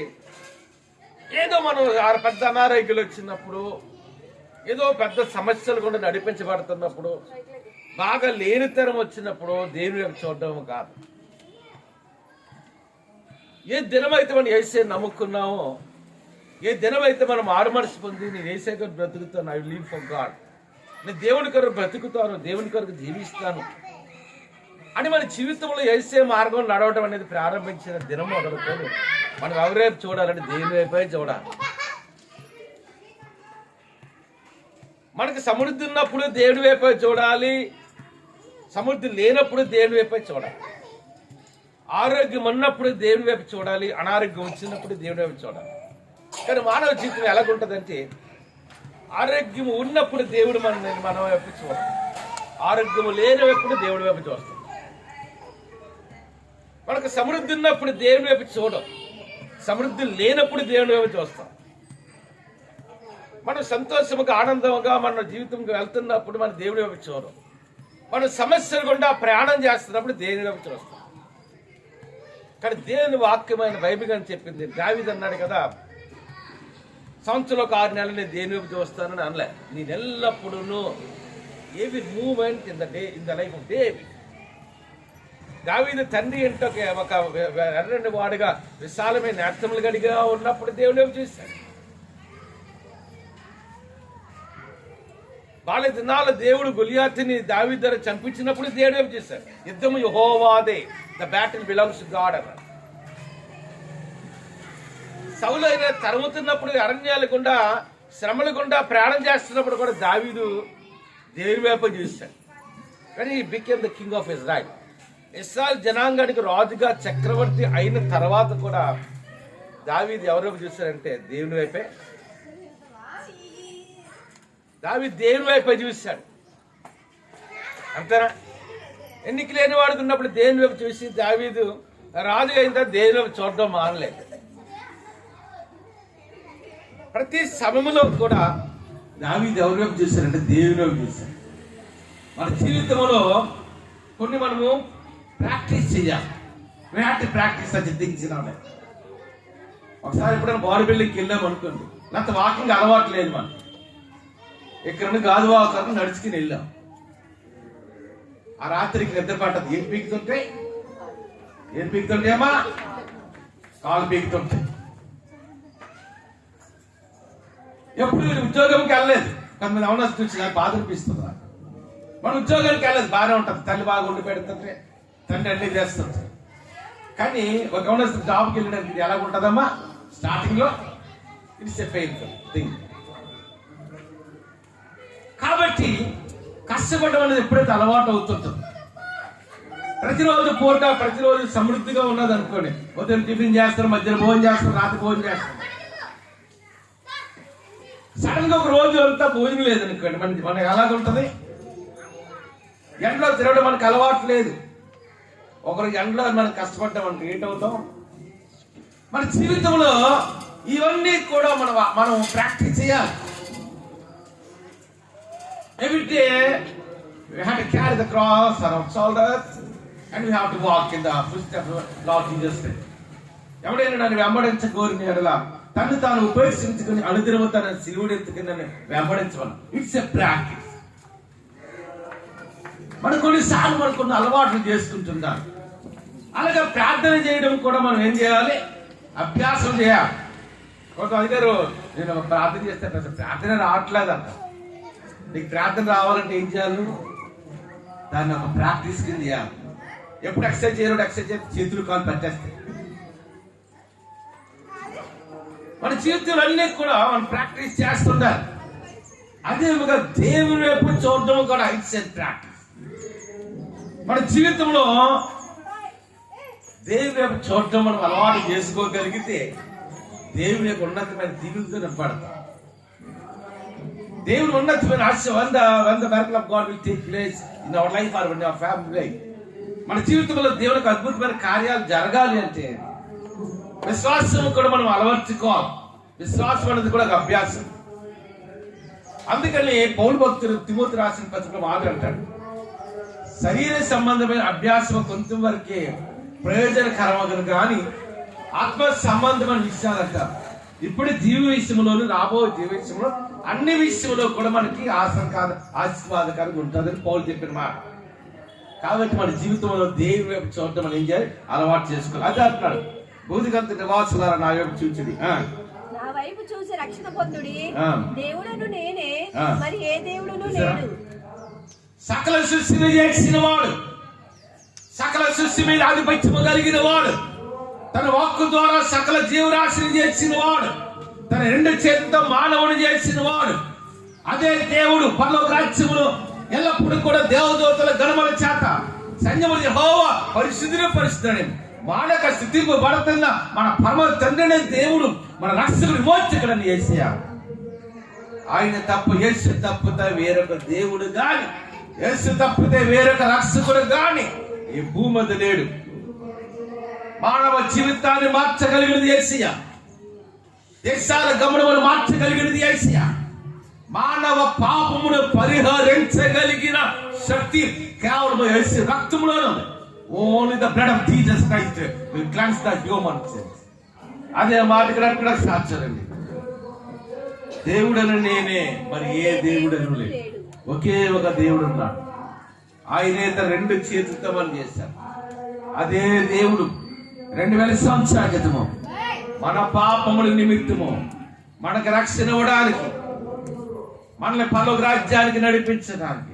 S1: ఏదో మనం పెద్ద అనారోగ్యాలు వచ్చినప్పుడు, ఏదో పెద్ద సమస్యలు కూడా నడిపించబడుతున్నప్పుడు, బాగా లేనితరం వచ్చినప్పుడు దేవుని వైపు చూడడం కాదు. ఏ దినమైతే మనం యేసే నమ్ముకున్నామో, ఏ దినమైతే మనం మారుమనసు పొంది నేను యేసే కొరకు బ్రతుకుతాను, ఐ లివ్ ఫర్ గాడ్, నేను దేవుని కొరకు బ్రతుకుతాను, దేవుని కొరకు జీవిస్తాను అని మన జీవితంలో యేసే మార్గం నడవడం అనేది ప్రారంభించిన దినం మొదలుకొని మనం ఎవరైపు చూడాలంటే దేవుని వైపే చూడాలి. మనకి సమృద్ధి ఉన్నప్పుడు దేవుని వైపే చూడాలి, సమృద్ధి లేనప్పుడు దేవుని వైపే చూడాలి. ఆరోగ్యం ఉన్నప్పుడు దేవుని వైపు చూడాలి, అనారోగ్యం వచ్చినప్పుడు దేవుని వైపు చూడాలి. కానీ మానవ జీవితం ఎలాగుంటుందంటే, ఆరోగ్యం ఉన్నప్పుడు దేవుడు మన వైపు చూడాలి, ఆరోగ్యం లేనప్పుడు దేవుడి వైపు చూస్తాం. మనకు సమృద్ధి ఉన్నప్పుడు దేవుని వైపు చూడం, సమృద్ధి లేనప్పుడు దేవుని వైపు చూస్తాం. మనం సంతోషముగా ఆనందంగా మన జీవితంగా వెళ్తున్నప్పుడు మన దేవుని వైపు చూడం. మనం సమస్యలు గుండా ప్రయాణం చేస్తున్నప్పుడు దేవుని వైపు చూస్తాం. కానీ దేవుని వాక్యమైన బైబిల్ అని చెప్పింది. దావీదు అన్నాడు కదా, సంవత్సరంలో 6 నెలలు నేను దేని వైపు చూస్తానని అనలే. నేను ఎల్లప్పుడూ every moment in the life of David దావీదు తండ్రి ఇంట ఒక ఎర్రని వాడుగా విశాలమైన నేత్రములు గడిగా ఉన్నప్పుడు దేవుడు ఏమి చూశాడు? వాళ్ళ దినాల దేవుడు గొలియాతుని దావీదు ద్వారా చంపించినప్పుడు దేవుడు ఏమి చేశాడు? యుద్ధము యెహోవాదే, the battle belongs to God అన్నారు. సౌలు అయినా తరుముతున్నప్పుడు అరణ్యాల గుండా శ్రమల గుండా ప్రయాణం చేస్తున్నప్పుడు కూడా దావీదు దేవుని వైపు చూశాడు. కానీ ఈ became the king of Israel. ఇశ్రాయేల్ జనాంగానికి రాజుగా చక్రవర్తి అయిన తర్వాత కూడా దావీదు ఎవరైపు చూశాడంటే దేవుని వైపే. దావీదు దేవుని వైపే చూశాడు. అంతేనా? ఎన్నిక లేని వాడికి ఉన్నప్పుడు దేవుని వైపు చూసి దావీదు రాజు అయిన తర్వాత దేవుని వైపు చూడడం మానలేదు. ప్రతి సమయంలో కూడా దావీదు ఎవరి వైపు చూశారంటే దేవుని వైపు చూశారు. మన జీవితంలో కొన్ని మనము ప్రాక్టీస్ చేయాలి. We have to practice such things in our life. ఒకసారి ఎప్పుడైనా బాడీ బిల్డింగ్కి వెళ్ళాం అనుకోండి, లేకపోతే వాకింగ్ అలవాటు లేదు మనం, ఇక్కడ నుండి గాజువాకరం నడుచుకుని వెళ్ళాం. ఆ రాత్రికి నిద్ర పట్టదు. ఏం పీకుతుంటే అమ్మా కాలు పీకుతుంటాయి. ఎప్పుడు ఉద్యోగంకి వెళ్ళలేదు. కొంతమంది అవనస్తులు వచ్చి నాకు బాధ అనిపిస్తుంది. మన ఉద్యోగానికి వెళ్ళలేదు, బాగానే ఉంటుంది. తల్లి బాగా ఉండి పెడుతుంటే, తండ్రి అన్ని చేస్తుంది. కానీ ఒక అవనస్తు జాబ్కి వెళ్ళడానికి ఇది ఎలా ఉంటుందమ్మా? స్టార్టింగ్ లో ఇట్స్ ఎ పెయిన్ఫుల్ థింగ్. కాబట్టి కష్టపడడం అనేది ఎప్పుడైతే అలవాటు అవుతుందో, ప్రతిరోజు పూట ప్రతిరోజు సమృద్ధిగా ఉన్నది అనుకోండి, ఉదయం టిఫిన్ చేస్తారు, మధ్యాహ్నం భోజనం చేస్తారు, రాత్రి భోజనం చేస్తారు. సడన్ గా ఒక రోజు అంతా భోజనం లేదనుకోండి, మనకి అలాగుంటది. ఎండలో తిరగడం మనకు అలవాటు లేదు. ఒకరికి ఎండలో మనం కష్టపడ్డాం మనకి ఏంటవుతాం? మన జీవితంలో ఇవన్నీ కూడా మనం ప్రాక్టీస్ చేయాలి. Every day we have to carry the cross on our shoulders and we have to walk in the footsteps of Lord Jesus Christ. ఎవడైనా నన్ను వెంబడించగోరిన ఎడల తను తాను ఉపేక్షించుకుని అనుదినము తన శిలువుడు ఎత్తుకుని నన్ను వెంబడించమని. It's a practice. మనం కొన్నిసార్లు మనకు కొన్ని అలవాట్లు చేసుకుంటున్నాం. అలాగే ప్రార్థన చేయడం కూడా మనం ఏం చేయాలి? అభ్యాసం చేయాలి. ఒక అడిగారు, నేను ప్రార్థన చేస్తే ప్రార్థన రావట్లేదంట. నీకు ప్రార్థన రావాలంటే ఏం చేయాలి? దాన్ని ఒక ప్రాక్టీస్ కింద చేయాలి. ఎప్పుడు ఎక్సర్సైజ్ చేయరు, ఎక్సర్సైజ్ చేస్తే చేతులు కాలు పెట్టేస్తాయి. మన జీవితంలో అన్నీ కూడా మనం ప్రాక్టీస్ చేస్తుండాలి. అదే దేవుని వైపు చూడడం కూడా ఇట్స్ ఎ ప్రాక్టీస్. మన జీవితంలో దేవుని వైపు చూడటం మనం అలవాటు చేసుకోగలిగితే దేవుని యొక్క ఉన్నతమైన దీవులతో నింపడతాం. దేవుని ఉన్నతమైన ఆశ when the miracle of God will take place in our life or in our family life. మన జీవితంలో దేవునికి అద్భుతమైన కార్యాలు జరగాలి అంటే విశ్వాసం కూడా మనం అలవర్చుకోవాలి. విశ్వాసం అనేది కూడా ఒక అభ్యాసం. అందుకని పౌలు భక్తుడు తిమోతి రాసిన పత్రికలో మాట అంటాడు, శరీర సంబంధమైన అభ్యాసం కొంచెం వరకే ప్రయోజనకరమగను కానీ ఆత్మ సంబంధమైన విషయాలంట ఇప్పుడు జీవ విషయంలోను రాబో జీవ విషయంలో అన్ని విషయంలో కూడా మనకి ఆశీర్వాదకరంగా ఉంటుందని పౌలు చెప్పిన మాట. కాబట్టి మన జీవితంలో దేవుని వైపు చూడటం మనం ఏం చేయాలి? అలవాటు చేసుకోవాలి. అదే అంటున్నాడు, భూదిగంత నివాసులారా నా వైపు చూచుడి,
S2: నా వైపు చూసి రక్షణ పొందుడి. దేవుడను నేనే, మరి ఏ దేవుడును లేడు.
S1: సకల సృష్టిని చేసిన వాడు, సకల సృష్టి మీద ఆధిపత్యము కలిగిన వాడు, తన వాక్కు ద్వారా సకల జీవరాశిని చేసిన వాడు, తన రెండు చేతులతో మానవుని చేసిన వాడు, అదే దేవుడు పరలోక రాజ్యములో ఎల్లప్పుడూ కూడా దేవదూతల గణముల చేత సైన్యములు యెహోవా పరిశుద్ధుడని మానక స్థితికి పడుతున్న మన పరమ తండ్రినే దేవుడు మన రక్షకుడు విమోచకుడని యేసయ్య. ఆయన తప్ప యేసు తప్పితే వేరొక దేవుడు గాని, యేసు తప్పితే వేరొక రక్షకుడు గాని ఈ భూమి మీద లేడు. మానవ జీవితాన్ని మార్చగలిగినది యేసయ్య. దేశాల గమనమును మార్చగలిగినది యేసయ్య. మానవ పాపమును పరిహరించగలిగిన శక్తి కేవలం యేసు రక్తములోనే ఉంది. Only the blood of Jesus Christ will cleanse the human sins. అదే మాట ఇక్కడ సాధ్యమండి. దేవుడని నేనే, మరి ఏ దేవుడను లేడు. ఒకే ఒక దేవుడు ఉన్నాడు. ఆయనే తన రెండు చేతులతో మనం చేశారు. అదే దేవుడు 2000 సంవత్సరాల క్రితము మన పాపముల నిమిత్తము మనకు రక్షణ ఇవ్వడానికి, మనల్ని పరలోక రాజ్యానికి నడిపించడానికి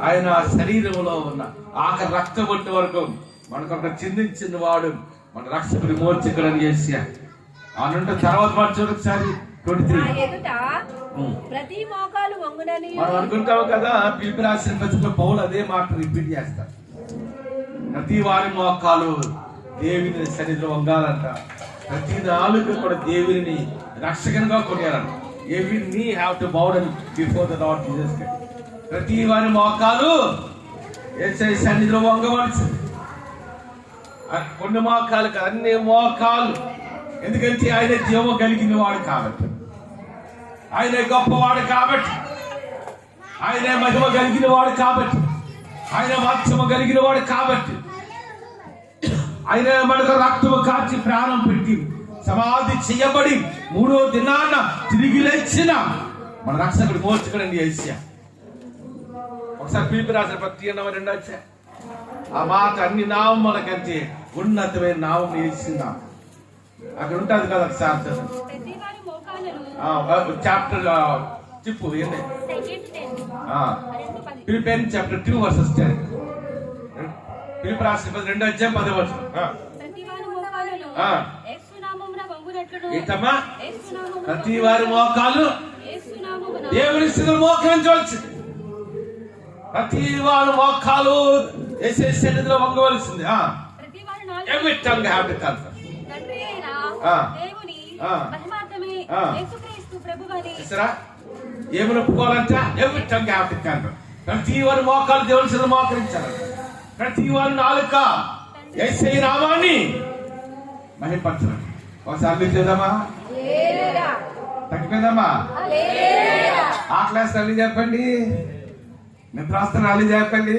S1: ఆయన శరీరంలో ఉన్న ఆఖరి రక్త బొట్టు వరకు మనకు చిందించిన వాడు మన రక్షకుడి మోర్చకులని చేశాడు. అనంటే తర్వాత మాట చూడొకసారి 23.
S2: ప్రతి మోకాలు వంగునని
S1: మనం అనుకుంటాము కదా, పిలిపి రాసిన పత్రికలో పౌలు అదే మాట రిపీట్ చేస్తారు. ప్రతి వారి మోకాలు దేవుని సన్నిధిలో వంగాలంట. ప్రతి నాలుగు కూడా దేవుని రక్షకునిగా కొనియాలంట. Every knee have to bow down before the Lord Jesus Christ. ప్రతి వారి మోకాలు యేసయ్య సన్నిధిలో వంగవలసింది. కొన్ని మోకాలు కాదు, అన్ని మోకాలు. ఎందుకంటే ఆయన జీవం కలిగిన వాడు కాబట్టి, ఆయన గొప్పవాడు కాబట్టి, ఆయన మహిమ కలిగిన వాడు కాబట్టి, ఆయన వాత్సము కలిగిన వాడు కాబట్టి, ఆయన మనకు రక్తము కాచి ప్రాణం పెట్టి సమాధి చేయబడి 3వ దినాన తిరిగి లేచిన మన రక్షకుడు మోర్చకుడండి యేసయ్య. ఒకసారి పిలిపి రాసిన పత్రిక 2 ఆ మాట అన్ని నామముల కంటే ఉన్నతమైన నామం యేసునామం. అక్కడ ఉంటుంది కదా, ఒకసారి చాప్టర్ చెప్పు. Philippians chapter 2 verses 10. ఫిలిప్పి రాసిన 2వ అధ్యాయం 10వ వచనం. ఏంటమ్మా? ప్రతి వారి మోకాలు దేవుని స్థితిలో మోకరించవలసింది. ప్రతి వారి మోకాలు యేసయ్య సన్నిధిలో వంగవలసింది. Every tongue have to confess. ఏమని ఒప్పుకోవాలంట? Every tongue have to confess. ప్రతి వారి మోకాలు దేవుని సన్నిధిలో మోకరించాలంట. ప్రతి వారి నాలుక యేసయ్య నామాన్ని మహిమపరచాలి. ఒకసారి చేద్దామా? తగ్గిపోయిందమ్మా? ఆ క్లాస్ అల్లి చెప్పండి, నిద్ర వస్తాను అల్లి చెప్పండి.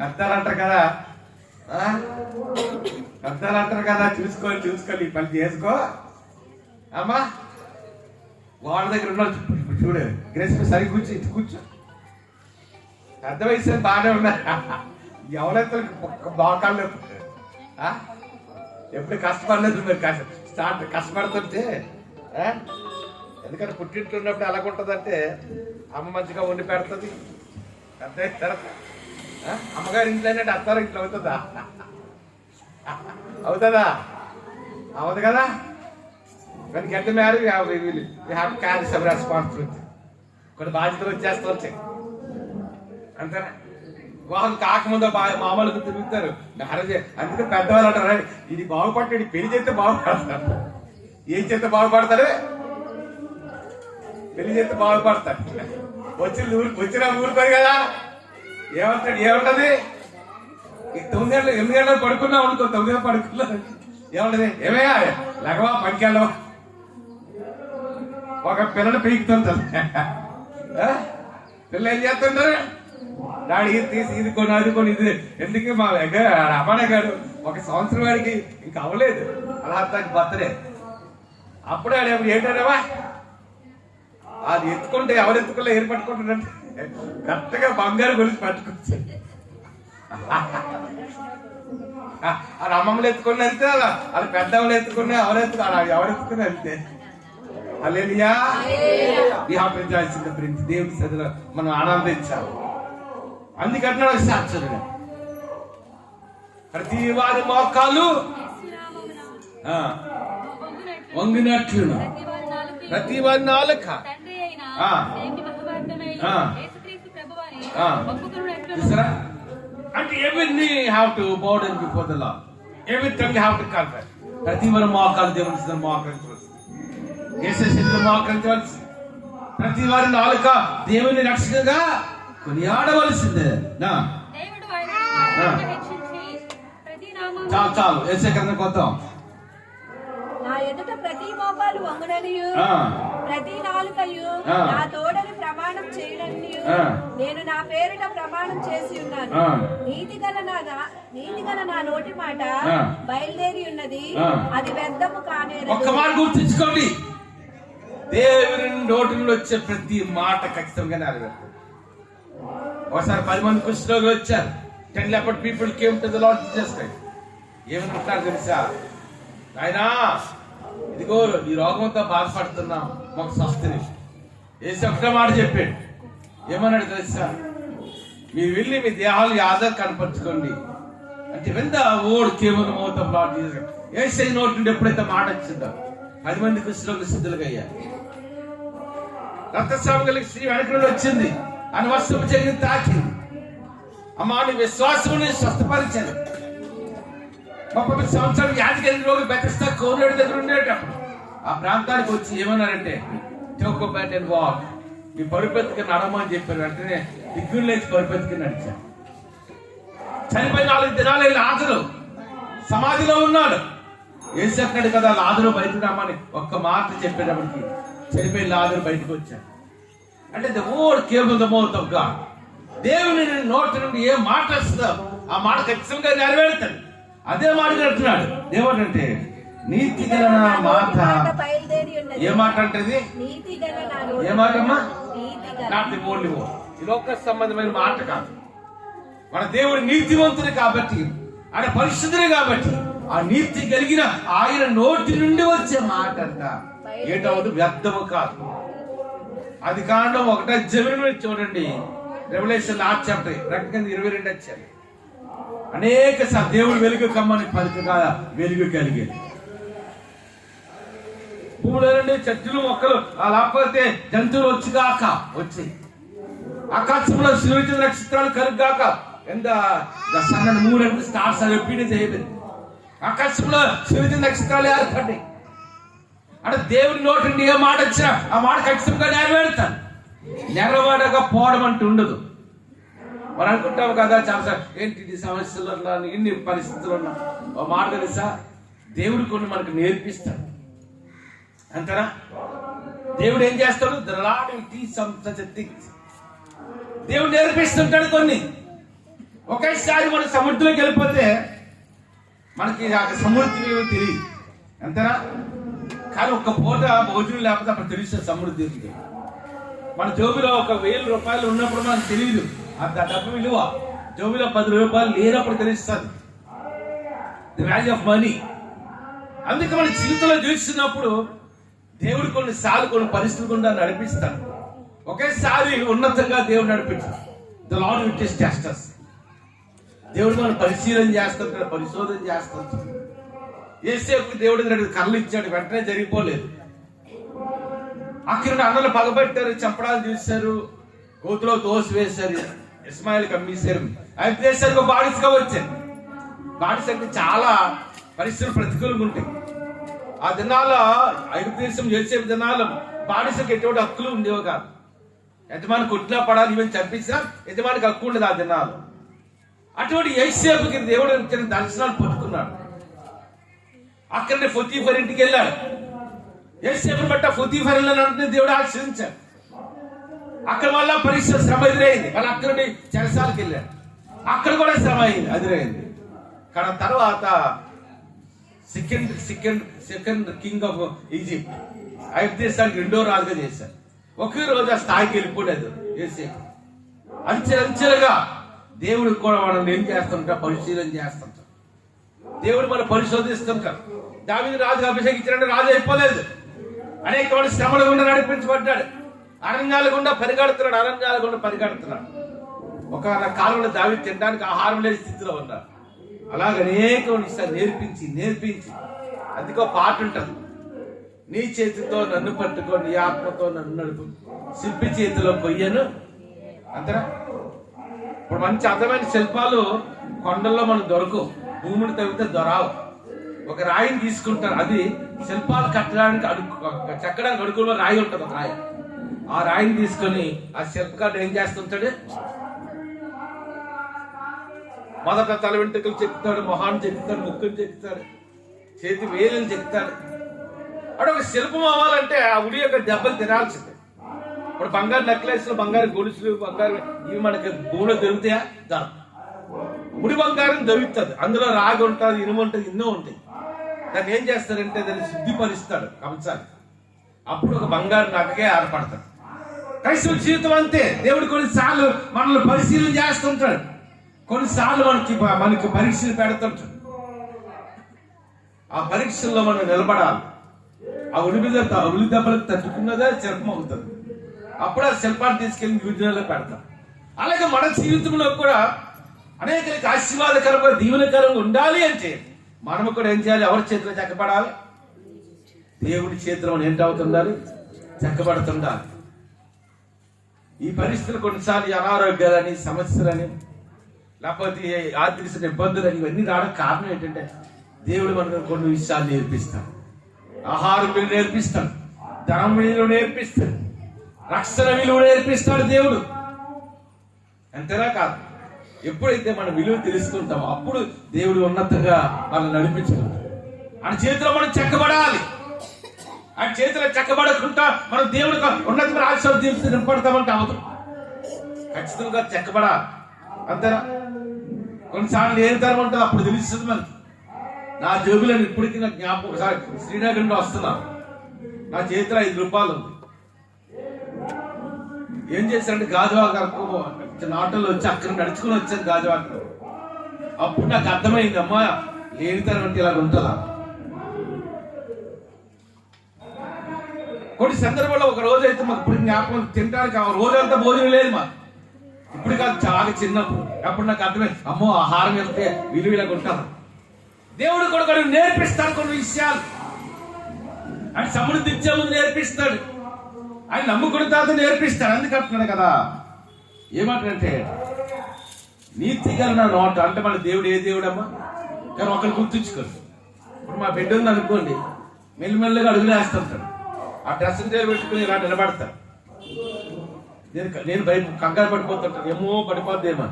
S1: అర్థాలంటారు కదా, అర్థాలంటారు కదా. చూసుకోవాలి పని చేసుకో అమ్మా. వాళ్ళ దగ్గర ఉన్నాడు చూడు, గ్రేస్ సరి కూర్చో, ఇటు కూర్చో. పెద్ద వయసు బాగానే ఉన్నారు. ఎవరైతే బాకాళ్ళు ఎప్పుడు కష్టపడలేదు మీరు. కష్టపడుతుంటే ఎందుకంటే పుట్టింట్లో ఉన్నప్పుడు ఎలాగుంటుందంటే అమ్మ మంచిగా వండి పెడుతుంది. పెద్ద అమ్మగారి ఇంట్లో అంటే అత్తారు ఇంట్లో అవుతుందా? అవుతుందా? అవదు కదా. కానీ get marry have carry some responsibility. కొన్ని బాధ్యతలు వచ్చేస్తూ వచ్చాయి అంతేనా. వివాహం కాకముందు మామూలుగా తిరుగుతారు మ్యారేజ్. అందుకే పెద్దవాళ్ళు అంటారు, ఇది బాగుపడతాడు, పెళ్లి చేస్తే బాగుపడతాడు. ఏం చేస్తే బాగుపడతాడు? పెళ్లి చేస్తే బాగుపడతాడు. వచ్చిన ఊరుకోరు కదా. ఏమంటది? 9 గంటలు 8 గంటలు పడుకున్నావు అనుకో, 9 గంటలు పడుకున్నావు ఏమంటది? ఏమయ్యా లగవా పనికెళ్ళవా? ఒక పిల్లని పీకుతుంటారు. పిల్లలు ఏం చేస్తుంటారు? డాడీకి తీసి ఇది కొని అది కొని ఇది. ఎందుకు మా రమణ గారు 1 సంవత్సరం వాడికి ఇంకా అవ్వలేదు అలా బర్త్డే. అప్పుడే ఆడేప్పుడు ఏంటాడేవా అది ఎత్తుకుంటే ఎవరు ఎత్తుకుంటే ఏరు పట్టుకుంటాడంటే కరెక్ట్గా బంగారు గురించి పట్టుకొచ్చి అది అమ్మమ్మలు ఎత్తుకుని వెళ్తే అది పెద్దవాళ్ళు ఎత్తుకుని ఎవరు ఎత్తుకుని వెళ్తే హల్లెలూయా. దేవుని సదిలో మనం ఆనందించాలి. అందుకంటున్నాడు సాక్షుడు, ప్రతి వారి మోకాలు వంగినట్లు ప్రతి వారి నాలుక. అంటే ఎవరిని have to bow down before the lord. ఎవరి టంగ్ హ్యావ్ టు కన్ఫెస్. ప్రతి వారి మోకాలు దేవుని సన్నిధిలో మోకరించవలసి, యేసయ్య సన్నిధిలో మోకరించవలసి. ప్రతి వారి నాలుక దేవుని రక్షకగా కొనియాడవలసిందే. చాలు యేసయ్య గ్రంథం కొద్దాం.
S2: నా ఎదుట ప్రతి మోకాలు వంగుననియు ప్రతి నాలుకయు నా తోడని ప్రమాణం చేయడనియు నేను నా పేరిట ప్రమాణం చేసి ఉన్నాను. నీతిగల నా నోటి మాట బయలుదేరి ఉన్నది, అది వ్యర్థము కానేరదు.
S1: ఒక్క మాట గుర్తుంచుకోండి, దేవుని నోటి నుండి వచ్చే ప్రతి మాట ఖచ్చితంగా నెరవేరుతుంది. ఒకసారి 10 మంది కుష్ఠరోగులు వచ్చారు. 10 leopard people came to the Lord Jesus Christ. ఏమనుకుంటారు తెలుసా? ఆయనా ఇదిగో ఈ రోగంతో బాధపడుతున్నాం, మాకు స్వస్థని వేసి ఒకటే మాట చెప్పాడు. ఏమన్నాడు తెలుసా? మీరు వెళ్ళి మీ దేహాలు యాదో కనపరుచుకోండి అంటే when the word came in the mouth of Lord Jesus Christ, యేసయ్య నోటి నుండి ఎప్పుడైతే మాట వచ్చిందో 10 మంది కుష్ఠరోగులు సిద్ధులుగా అయ్యారు. రక్తస్రావం కలిగి స్త్రీ వెనక నుండి వచ్చింది, ఆయన వస్త్రపు చెవిని తాకింది. అమ్మా నీ విశ్వాసముని స్వస్థపరిచాను. 30 సంవత్సరాలు వ్యాధి కలిగిన రోగి బెతెస్దా కోనేరు దగ్గర ఉండేటప్పుడు ఆ ప్రాంతానికి వచ్చి ఏమన్నారంటే take a bed and walk, మీ పరుపెత్తుకి నడమని చెప్పారు. వెంటనే దిగ్గులు లేచి పరుపెత్తుకి నడిచారు. చనిపోయి 4 దినాలు లాజరు సమాధిలో ఉన్నాడు. ఏసక్కడు కదా లాజరు బయటకు రమ్మని ఒక్క మాట చెప్పేటప్పటికి చనిపోయి లాజరు బయటకు వచ్చాడు. అంటే the word came in the mouth of God. దేవుని నోటి నుండి ఏ మాట వస్తుందో ఆ మాట ఖచ్చితంగా నెరవేరుతాడు. అదే మాట అంటున్నాడు దేవుడు. అంటే నీతి గల నా మాట ఏ మాట అంటది? ఏ మాట అమ్మా? Not the only word. ఈ లోక సంబంధమైన మాట కాదు. మన దేవుడు నీతివంతుడు కాబట్టి, ఆయన పరిశుద్ధుడు కాబట్టి, ఆ నీతి కలిగిన ఆయన నోటి నుండి వచ్చే మాట అంట ఏటవదు, వ్యర్థము కాదు. అది కాండం 1 చూడండి, రెవల్యూషన్ 8 చాప్టర్ 22 వచ్చారు. అనేక దేవుడు వెలుగు కమ్మని పలుకగా వెలుగు కలిగేది. భూమిలో నుండి చెట్లు మొక్కలు లేకపోతే జంతువులు వచ్చి ఆకాశంలో సూర్య నక్షత్రాలు కలుగాక ఎంత సన్న 3 స్టార్స్ రిపీట్ అయిపోయింది. ఆకాశంలో సూర్య నక్షత్రాలు ఏర్పడ్డాయి. అంటే దేవుడి నోటి నుండి ఏ మాట వచ్చినా ఆ మాట ఖచ్చితంగా నెరవేరుతాను. నెరవేరకపోవడం అంటూ ఉండదు. మనం అనుకుంటాం కదా చాలా ఏంటి సమస్యలు ఉన్నా, ఇన్ని పరిస్థితులు ఉన్నా, ఒక మాట తెలుసా, దేవుడు కొన్ని మనకు నేర్పిస్తాడు. అంతేనా? దేవుడు ఏం చేస్తాడు? దేవుడు నేర్పిస్తుంటాడు కొన్ని. ఒకేసారి మన సముద్రంలోకి వెళ్ళిపోతే మనకి సమృద్ధి తెలియదు. అంతేనా? కానీ ఒక్క పూట భోజనం లేకపోతే అప్పుడు తెలుస్తుంది సమృద్ధి. మన జోబులో 1000 రూపాయలు ఉన్నప్పుడు మనకు తెలియదు ఆ డబ్బు విలువ. జోబులో 10 రూపాయలు లేనప్పుడు తెలుస్తుంది ది వాల్యూ ఆఫ్ మనీ. అందుకే మన జీవితంలో చూస్తున్నప్పుడు దేవుడు కొన్నిసార్లు కొన్ని పరిస్థితులు గుండా నడిపిస్తాడు. ఒకేసారి ఉన్నతంగా దేవుడు నడిపించాడు. The lord will test us. దేవుడు మనం పరిశీలన చేస్తుంటాడు, పరిశోధన చేస్తుంటాడు. యేసేపుకి దేవుడు కళ్ళు ఇచ్చాడు, వెంటనే జరిగిపోలేదు. అక్కడ అన్నలు పగబెట్టారు, చంపడాలు చూశారు, గోతులో దోసి వేశారు, ఇస్మాయిల్ కమ్మేశారు. ఐదు దేశానికి బానిసగా వచ్చారు. బానిస అంటే చాలా పరిస్థితులు ప్రతికూలంగా ఉంటాయి. ఆ దినాల ఐదు దేశం చేసే దినాలు బానిసకి ఎటువంటి హక్కులు ఉండేవి కాదు. యజమాని కొట్టినా పడాలి, ఈవెన్ చంపించినా యజమానికి హక్కు ఉండదు ఆ దినాలు. అటువంటి యేసేపుకి దేవుడు ఇచ్చిన దర్శనాలు పట్టుకున్నాడు. అక్కడనే పొతీఫర్ ఇంటికి వెళ్ళాడు. యేసేపుని బట్ట పొతీఫర్ వెళ్ళాలంటే దేవుడు ఆశ్రయించాడు. అక్కడ వల్ల పరిస్థితి శ్రమ ఎదురైంది. వాళ్ళు అక్కడ నుండి చెరసాలకు వెళ్ళాడు. అక్కడ కూడా శ్రమ అయింది, ఎదురైంది. కానీ తర్వాత సెకండ్ కింగ్ ఆఫ్ ఈజిప్ట్, ఐదు దేశానికి 2వ రాజుగా చేశారు. ఒకే రోజు ఆ స్థాయికి వెళ్ళిపోలేదు యేసేపు. అంచెలుగా దేవుడు కూడా మనం ఏం చేస్తుంటా, పరిశీలన చేస్తుంటాం. దేవుడు మనం పరిశోధిస్తుంటాం. దావీదు రాజు అభిషేకించాడంటే రాజు అయిపోలేదు. అనేకమైన శ్రమల గుండా నడిపించబడ్డాడు. అరణ్యాల గుండా పరిగెడుతున్నాడు. ఒక కాలంలో దావీదు తినడానికి ఆహారం లేని స్థితిలో ఉన్నాడు. అలాగే అనేక నేర్పించి అందుకో పాట ఉంటుంది, నీ చేతితో నన్ను పట్టుకో, నీ ఆత్మతో నన్ను నడుపు, శిల్పి చేతిలో కొయ్యను. అంతేనా? ఇప్పుడు మంచి అందమైన శిల్పాలు కొండల్లో మనకు దొరకవు, భూమిని తవ్వితే దొరావు. ఒక రాయిని తీసుకుంటారు, అది శిల్పాలు కట్టడానికి చెక్కడానికి అడుగులో రాయి ఉంటుంది, ఒక రాయి. ఆ రాయిని తీసుకొని ఆ శిల్పకారుడు ఏం చేస్తుంటాడు, మొదట తల వెంట్రుకలు చెక్కుతాడు, మొహాన్ని చెక్కుతాడు, ముక్కుని చెక్కుతాడు, చేతి వేలను చెక్కుతాడు. అక్కడ ఒక శిల్పం అవ్వాలంటే ఆ ఉడి యొక్క దెబ్బలు తినాల్సిందే. ఇప్పుడు బంగారు నెక్లెస్లు, బంగారు గొలుసులు, బంగారు ఇవి మనకి భూమిలో దొరుకుతాయా? ముడి బంగారం దొరుకుతుంది. అందులో రాగి ఉంటుంది, ఇనుము ఉంటుంది, ఎన్నో ఉంటాయి. దాన్ని ఏం చేస్తారంటే దాన్ని శుద్ధిపరుస్తాడు కంసాలి. అప్పుడు ఒక బంగారు నగకే ఏర్పడతాడు. క్రైస్తవ జీవితం అంతే. దేవుడు కొన్నిసార్లు మనల్ని పరిశీలన చేస్తుంటాడు. కొన్నిసార్లు మనకి పరీక్షలు పెడుతుంటారు. ఆ పరీక్షల్లో మనం నిలబడాలి. ఆ ఉలి దెబ్బలకు తట్టుకున్నదే శిల్పం అవుతుంది. అప్పుడు ఆ శిల్పాన్ని తీసుకెళ్లి మ్యూజియంలో పెడతాం. అలాగే మన జీవితంలో కూడా అనేకరికి ఆశీర్వాదకరంగా దీవెనకరంగా ఉండాలి అంటే మనము కూడా ఏం చేయాలి? ఎవరి చేతిలో చెక్కబడాలి? దేవుడి చేతిలో మనం ఏంటవుతుండాలి? చెక్కబడుతుండాలి. ఈ పరిస్థితులు కొన్నిసార్లు అనారోగ్యాలని, సమస్యలని, లేకపోతే ఆర్థిక ఇబ్బందులని ఇవన్నీ రావడం కారణం ఏంటంటే దేవుడు మనకు కొన్ని విషయాలు నేర్పిస్తాడు. ఆహారం విలువ నేర్పిస్తాడు, ధనం విలువ నేర్పిస్తాడు, రక్షణ విలువ నేర్పిస్తాడు దేవుడు. అంతేనా కాదు, ఎప్పుడైతే మన విలువ తెలుసుకుంటామో అప్పుడు దేవుడు ఉన్నతంగా మనల్ని నడిపించుకుంటాడు. ఆయన చేతిలో మనం చెక్కబడాలి. ఆయన చేతిలో చెక్కబడకుండా మనం దేవుడికి ఉన్నతమైన ఆశీర్వాదం నింపడతామంటే అవదు. ఖచ్చితంగా చెక్కబడాలి. అంతేనా? కొన్నిసార్లు ఏం తరం ఉంటుంది అప్పుడు తెలుస్తుంది మనకి. నా జేబులో ఇప్పటికీ నాకు జ్ఞాపకం, ఒకసారి శ్రీనగర్ నుండి వస్తున్నాను, నా చేతిలో 5 రూపాయలు ఉంది. ఏం చేశారంటే గాజువాక ఆటోలో వచ్చి అక్కడ నడుచుకుని వచ్చాను గాజువాకలో. అప్పుడు నాకు అర్థమైంది, అమ్మా లేనితనం అంటే ఇలాగ ఉంటుందా. కొన్ని సందర్భంలో ఒక రోజు అయితే మాకు ఇప్పుడు జ్ఞాపకం, తినడానికి ఆ రోజంతా భోజనం లేదు మాకు. ఇప్పుడు కాదు, చాలా చిన్నప్పుడు. అప్పుడు నాకు అర్థమైంది, అమ్మో ఆహారం వెళ్తే విలువ ఇలాగ ఉంటాను. దేవుడు కూడా కొన్ని నేర్పిస్తాడు, కొన్ని విషయాలు ఆయన సమృద్ధి ఇచ్చే ముందు నేర్పిస్తాడు, ఆయన నమ్ముకున్న తర్వాత నేర్పిస్తాడు. అందుకంటున్నాడు కదా, ఏమంటాడంటే నీతి గల నా నోట అంటే మన దేవుడు ఏ దేవుడమ్మా. కానీ ఒకరు గుర్తుంచుకోరు. ఇప్పుడు మా బిడ్డ ఉంది అనుకోండి, మెల్లిమెల్లిగా అడుగులు వేస్తుంటాడు. ఆ డ్రెస్సింగ్ టేబుల్ పెట్టుకుని ఇలా నిలబడతాడు. నేను భయం కంగారు పడిపోతుంటాను, ఏమో పడిపోద్దేమో.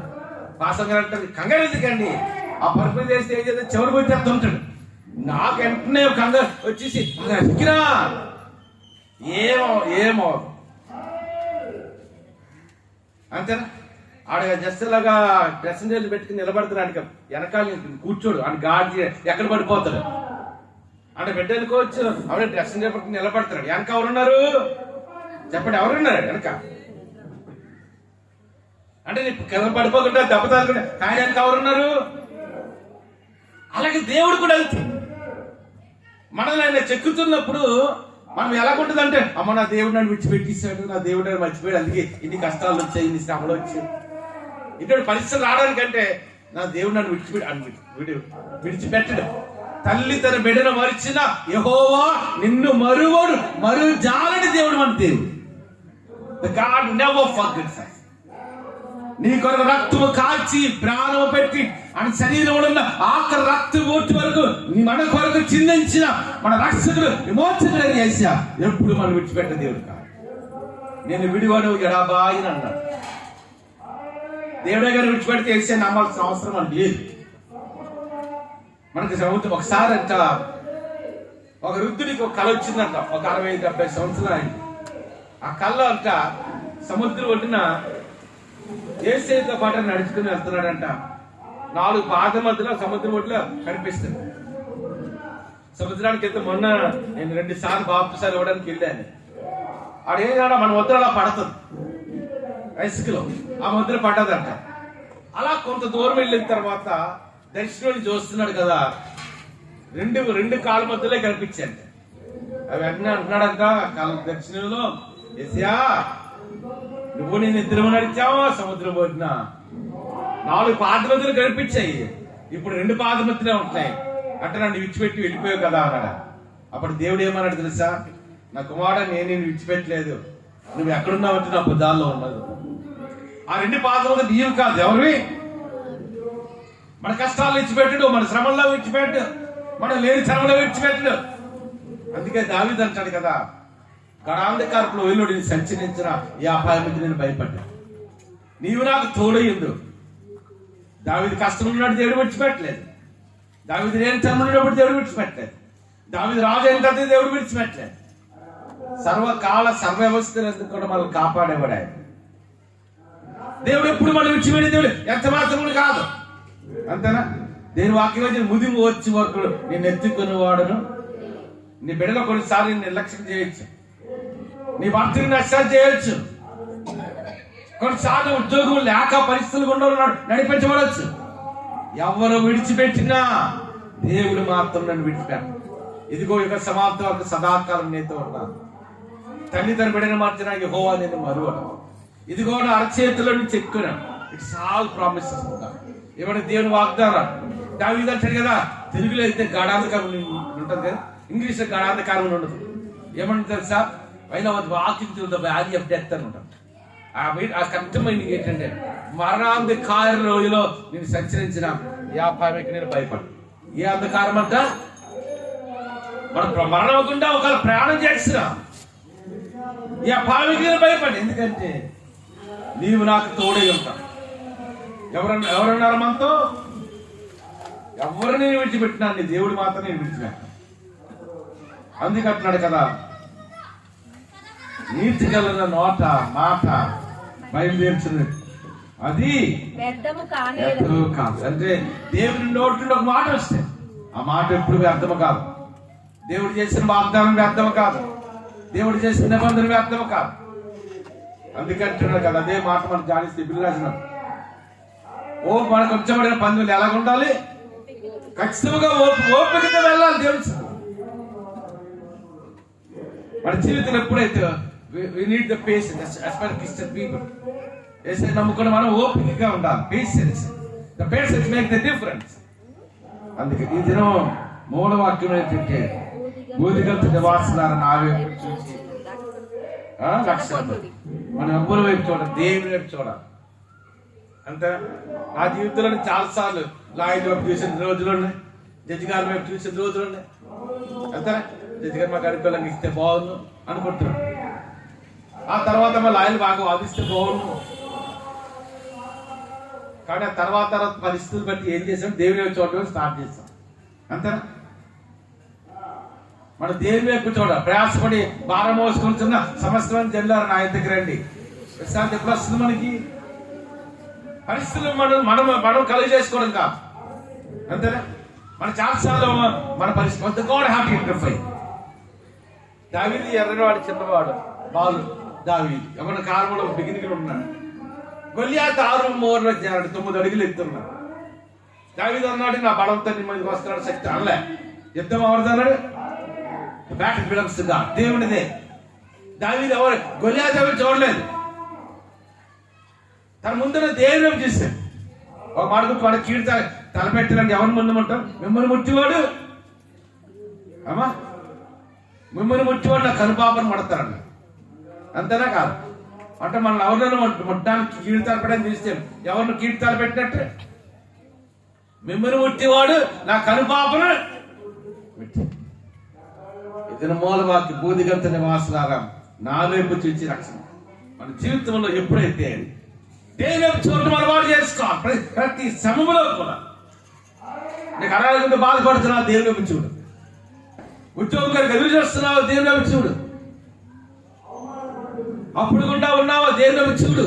S1: పాసంగా అంటే కంగారు ఎందుకండి, ఆ పరుపు చేస్తే ఏం చేస్తే చివరి పోయి నాకు వెంటనే కంగారు వచ్చేసి ఎక్కిరా ఏమో అంతేనా. ఆడ జస్ట్ లాగా డ్రెస్సింగ్ టేబుల్ పెట్టుకుని నిలబడుతున్నాడు, వెనకాల కూర్చోడు, అని గాడి ఎక్కడ పడిపోతాడు అంటే బిడ్డ అనుకోవచ్చు. ఆవిడ డ్రెస్సింగ్ టేబుల్ పెట్టుకుని నిలబడుతున్నాడు, వెనక ఎవరున్నారు చెప్పండి, ఎవరున్నారు వెనక అంటే నీ కింద పడిపోకుండా దెబ్బ తాగకుండా ఆయన వెనక ఎవరున్నారు. అలాగే దేవుడు కూడా అంతే. మనల్ని ఆయన చెక్కుతున్నప్పుడు మనం ఎలాగుంటుందంటే, అమ్మ నా దేవుడు నన్ను విడిచిపెట్టేశాడు, నా దేవుడు నన్ను మర్చిపోయాడు, అందుకే ఇన్ని కష్టాలు వచ్చాయి, ఇన్ని శ్రమలు వచ్చాయి, ఇటువంటి పరిస్థితులు రావడానికంటే నా దేవుడు నన్ను విడిచిపెట్టడు. తల్లి తన బిడ్డను మరిచిన యెహోవా నిన్ను మరువడు జాలని దేవుడు మన దేవుడు. The God never forgets us. నీ కొరకు రక్తము కాల్చి ప్రాణము పెట్టి ఆయన శరీరంలో ఉన్న ఆఖరి రక్తం ఓటు వరకు మన కొరకు చిందించిన మన రక్షకుడు విమోచకుడు యేసయ్య ఎప్పుడు మనం విడిచిపెట్ట దేవుడు కాదు. నేను విడివాడు ఎడాబాయిని అన్నాడు. దేవుడే గారు విడిచిపెడితే యేసయ్య నమ్మాల్సిన అవసరం అని లేదు. మనకి సముద్రం ఒకసారి అంట ఒక వృద్ధుడికి ఒక కళ వచ్చిందంట, ఒక 60-70 సంవత్సరాలు. ఆ కళ అంట సముద్రం ఒడ్డున యేసయ్యతో పాటు నడుచుకుని వెళ్తున్నాడంట. 4 పాద మధ్యలో సముద్రం ఒడ్డులో కనిపిస్తుంది. సముద్రానికి వెళ్తే మొన్న నేను 2 సార్లు బాప్తిసాలు ఇవ్వడానికి వెళ్ళాను. ఆడేనాడా మన ముద్ర అలా పడుతుంది, ఇసుకలో ఆ ముద్ర పడ్డదంట. అలా కొంత దూరం వెళ్ళిన తర్వాత దర్శనం చూస్తున్నాడు కదా, రెండు కాళ్ళ మధ్యలో కనిపించాడు. అవి వెంటనే అంటున్నాడంట దర్శనంలో, యేసయ్యా నువ్వు నేను ఇద్దరు నడిచావా సముద్రం ఒడ్డున, 4 పాద మధ్యలు కనిపించాయి, ఇప్పుడు 2 పాద మధ్యలో ఉంటున్నాయి అంటే నన్ను విడిచిపెట్టి వెళ్ళిపోయావు కదా అన్నాడు. అప్పుడు దేవుడు ఏమన్నాడు తెలుసా, నా కుమారుడు నేను విడిచిపెట్టలేదు, నువ్వు ఎక్కడున్నావు అంటే నా బుద్ధాల్లో ఉన్నది. ఆ 2 పాద మధ్య నీవు కాదు, ఎవరివి? మన కష్టాలు విడిచిపెట్టడు, మన శ్రమంలో విడిచిపెట్టు, మనం లేని శ్రమంలో విడిచిపెట్టడు. అందుకే దావీదు అంటాడు కదా, గడాంధకారపులో వెలుడిని సంచరించిన ఈ అపాయానికి నేను భయపడ్డా, నీవు నాకు తోడయ్యిండు. దావీదు కష్టం ఉన్నప్పుడు దేవుడు విడిచిపెట్టలేదు, దావీదు లేని శ్రమ ఉన్నప్పుడు దేవుడు విడిచిపెట్టలేదు, దావీదు రాజు అయిన తర్వాత దేవుడు విడిచిపెట్టలేదు. సర్వకాల సర్వవ్యవస్థను ఎందుకు కూడా మనల్ని కాపాడేవాడు ఆయన. దేవుడు ఎప్పుడు మనం విడిచిపెట్టే దేవుడు ఎంత మాత్రములు కాదు, అంతేనా. దేని వాక్యం ముదిము వచ్చి వరకు నేను ఎత్తుకునేవాడును. నీ బిడ్డలో కొన్నిసార్లు నిర్లక్ష్యం చేయొచ్చు, నీ భర్తని నష్టాలు చేయొచ్చు, కొన్నిసార్లు ఉద్యోగం లేక పరిస్థితులు గుండా నడిపించబడచ్చు. ఎవరు విడిచిపెట్టినా దేవుడు మాత్రం నన్ను విడిచిపెట్ట. ఇదిగో ఇక సమాప్తం వరకు సదాకాలం నీతో ఉన్నాను. తల్లి తన బిడ్డను మార్చిన యెహోవా నేను మరువను. ఇదిగో నా అరచేతిలో నుంచి ఎక్కున్నాను. It's all promises. ఏమంటే దేవుని వాగ్దానం. దావీదు అంటాడు కదా, తెలుగులో అయితే గాఢాంధకారం ఉంటుంది కదా, ఇంగ్లీష్ లో గాఢాంధకారం ఉండదు. ఏమంటుంది తెలుసా? పైన walking through the valley of death అని ఉంటుంది. ఆ కష్టమైన ఏంటంటే మరణాంధకార రోజులో నేను సంచరించిన వ్యాపారానికి నేను భయపడు. ఏ అంధకారం అంట? మనం మరణం గుండా ఒకవేళ ప్రయాణం చేసిన వ్యాపారానికి నేను భయపడి. ఎందుకంటే నీవు నాకు తోడై ఉంటావు. ఎవరన్నారు మనతో? ఎవరు నేను విడిచిపెట్టినా నీ దేవుడు మాత్రం నేను విడిచిపెట్టాను. అందుకంటున్నాడు కదా, నీతి కలిగిన నోట మాట బయలుదేర్చింది అది
S2: వ్యర్థము కాదు.
S1: అంటే దేవుని నోటి నుండి ఒక మాట వస్తే ఆ మాట ఎప్పుడు వ్యర్థము కాదు. దేవుడు చేసిన వాగ్దానం వ్యర్థము కాదు. దేవుడు చేసిన నిబంధన వ్యర్థము కాదు. అందుకంటున్నాడు కదా, అదే మాట మనం జానిస్తే బిల్లాసిన మనకు వచ్చబడిన పందులు ఎలాగ ఉండాలి? ఖచ్చితంగా ఓపికతో వెళ్ళాలి. దేవుడు మన జీవితంలో ఎప్పుడైతే we need the patience as per Christian people. ఏసే నమ్ముకుని మనం ఓపికగా ఉండాలి. Patience. The patience make the difference. అందుకే ఈ దినం మూల వాక్యం ఏంటంటే బూదిగంతు నివాసులారా నా వైపు చూసి లక్ష్యం. మనం ఎవ్వరి వైపు చూడాలి, దేవుని వైపు చూడాలి. అంతే. నా జీవితంలో చాలాసార్లు లాయర్ వైపు చూసిన రోజులు ఉన్నాయి, జడ్జి గారి వైపు చూసిన రోజులు ఉన్నాయి. అంతే. జడ్జి గారు మాకు అడిపిల్లని ఇస్తే బాగుండు అనుకుంటున్నాను. ఆ తర్వాత మళ్ళీ ఆయన బాగా వాదిస్తే బాగుండు. కానీ ఆ తర్వాత పరిస్థితులు బట్టి ఏం చేసాం? దేవుని వైపు చూడటం స్టార్ట్ చేస్తాం. అంతేనా? మన దేవుని వైపు చూడ ప్రయాసపడి భారం మోసుకుంటున్న సమస్తం జల్లారు నా దగ్గర రండి. విశ్రాంతి ఎప్పుడు వస్తుంది మనకి? పరిస్థితులు మనం కలుగు చేసుకోవడం కాదు. అంతేనా? మన చాలాసార్లు మన పరిస్థితి గాడ్ హ్యావ్ టు ఇంటర్ఫై. దావీదు ఎర్రవాడు, చిన్నవాడు, బాలు దావీదు ఎవరి కాలంలో బిగినింగ్ ఉన్నాడు. గొల్లియాతు 6 మూరలో చేరాడు, 9 అడుగులు ఎత్తున్నాడు. దావీదు అన్నాడు, నా బలంతో నీ మీదకి వస్తున్నాడు శక్తి అనలే. యుద్ధం ఎవరిది అన్నాడు? Battle belongs to God. దేవునిదే. దావీదు ఎవరు? గొల్లియాతు ఎవరు చూడలేదు. తన ముందున్న దేవుని చూశాడు. ఒక మాట వాడు కీడు తలపెట్టాలని ఎవరిని ముందమంటారు? మిమ్మల్ని ముట్టివాడు అమ్మా, మిమ్మల్ని ముట్టివాడు నా కనుపాపను పడతారండి. అంతేనా కాదు? అంటే మన ఎవరినైనా ముట్టడానికి కీడు తలపెట్టని చూస్తే ఎవరిని కీడు తలపెట్టినట్టు? మిమ్మల్ని ముట్టివాడు నా కనుపాపను ఇతని మూలవాకి బూదిగంత నివాసులారా నా వైపు చూచి రక్షణ. మన జీవితంలో ఎప్పుడైతే దేవుని వైపు చూడటం అలవాటు చేసుకోవాలి. ప్రతి సమయంలో కూడా నీకు అనారోగ్యంతో బాధపడుతున్నావు, దేవుని వైపు చూడు. ఉద్యోగం గారికి ఎదురు చేస్తున్నావు, దేవుని వైపు చూడు. అప్పుడు గుండా ఉన్నావా, దేవుని వైపు చూడు.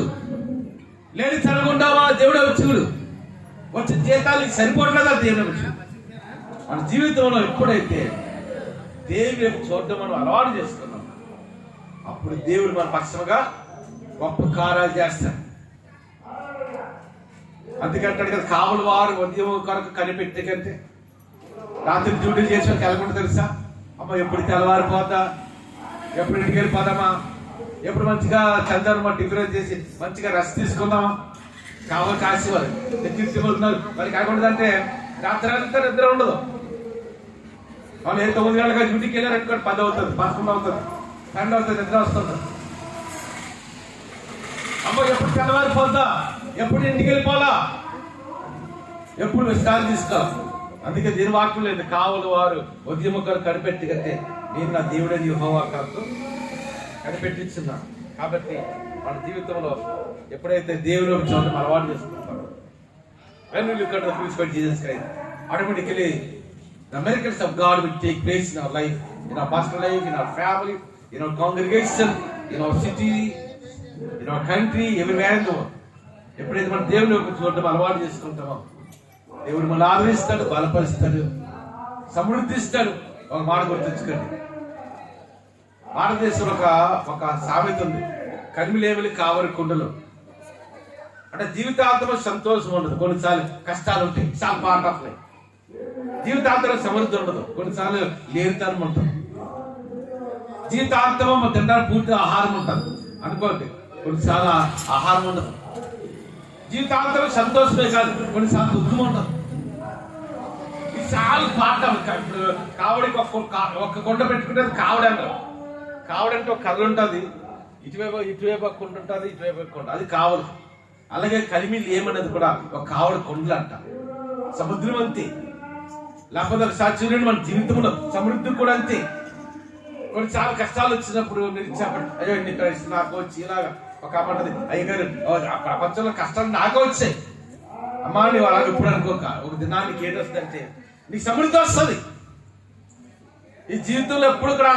S1: లేని తనగుండావా, దేవుడి వైపు చూడు. వచ్చే జీతాలకి సరిపోవట్లేదా, దేవుని వైపు చూడు. మన జీవితంలో ఎప్పుడైతే దేవుని వైపు చూడటం మనం అలవాటు చేసుకున్నాం, అప్పుడు దేవుడు మన పక్షంగా గొప్ప కార్యాలు చేస్తాడు. అందుకంటాడు కదా, కావులు వారు ఉద్యమం కొరకు కనిపెట్టే కంటే రాత్రి డ్యూటీలు చేసి వెళ్ళకుండా తెలుసా? అమ్మ ఎప్పుడు తెల్లవారిపోతా, ఎప్పుడు ఇంటికి వెళ్ళిపోదామా, ఎప్పుడు మంచిగా చందనమా టిఫిన్ చేసి మంచిగా రెస్ట్ తీసుకుందామా. కావాలి కాసేవారు తెచ్చిస్తున్నారు. మరి కాకూడదంటే రాత్రి అంతా నిద్ర ఉండదు. వాళ్ళు 9 గంటలకు డ్యూటీకి వెళ్ళారు అనుకోండి, 10 అవుతుంది, 11 అవుతుంది, 12 అవుతుంది, నిద్ర వస్తుంది. అమ్మ ఎప్పుడు తెల్లవారిపోద్దా, ఎప్పుడు ఇంటికి వెళ్ళిపోవాలా, ఎప్పుడు విశ్రాంతి తీసుకోవాలి. అందుకే దీని వాక్యం లేదు, కావలి వారు ఉద్యమకాలు కనిపెట్టి కంటే నేను నా దేవుడని యెహోవా కాదు కనిపెట్టించున్నా. కాబట్టి మన జీవితంలో ఎప్పుడైతే దేవుని చూడటం అలవాటు చేసుకుంటామో, when we look at the crucified Jesus Christ, automatically the miracles of God will take place in our life, in our personal life, in our family, in our congregation, in our city, in our country, everywhere in the world. ఎప్పుడైతే మనం దేవుని చూడటం అలవాటు చేసుకుంటామో, దేవుడు మనల్ని ఆదరిస్తాడు, బలపరుస్తాడు, సమృద్ధిస్తాడు. ఒక మాట గుర్తుంచుకోండి, భారతదేశంలో ఒక సామెత ఉంది, కనిమిలేవలి కావరి కుండలు అంటే జీవితాంతం సంతోషం ఉండదు, కొన్నిసార్లు కష్టాలు ఉంటాయి, చాలా పార్ట్ ఆఫ్ లైఫ్. జీవితాంతం సమృద్ధి ఉండదు, కొన్నిసార్లు లేనితనం ఉంటుంది. జీవితాంతం తినడానికి పూర్తి ఆహారం ఉంటుంది అనుకోండి, కొన్నిసార్లు ఆహారం ఉండదు. జీవితాంతం సంతోషమే కాదు, కొన్నిసార్లు దుఃఖం ఉండదు. ఇది చాలా పార్ట్ ఆఫ్. ఇప్పుడు కావడికి ఒక్క కొండ పెట్టుకుంటే కావడి అంటారు. కావడంటే ఒక కర్ర ఉంటుంది, ఇటువైపు ఒక కొండ ఉంటుంది, ఇటువైపు ఒక కొండ, అది కావడు. అలాగే కలిమిలు ఏమన్నది కూడా ఒక కావడి కొండలు అంట. సముద్రం అంతే, లేకపోతే ఒకసారి చూడండి మన జీవితంలో సమృద్ధి కూడా అంతే. కొన్నిసార్లు కష్టాలు వచ్చినప్పుడు మీరు ఇచ్చేప్పుడు అయ్యో ఇన్ని నాకు వచ్చి ఇలాగా ఒక అమ్మంటది, అయ్యగారు ప్రపంచంలో కష్టాలు నాకు వచ్చాయి అమ్మా, నువ్వు అలాగ ఎప్పుడు అనుకోక, ఒక దినానికి ఏంటి వస్తుందంటే నీకు సమృద్ధి వస్తుంది. ఈ జీవితంలో ఎప్పుడు కూడా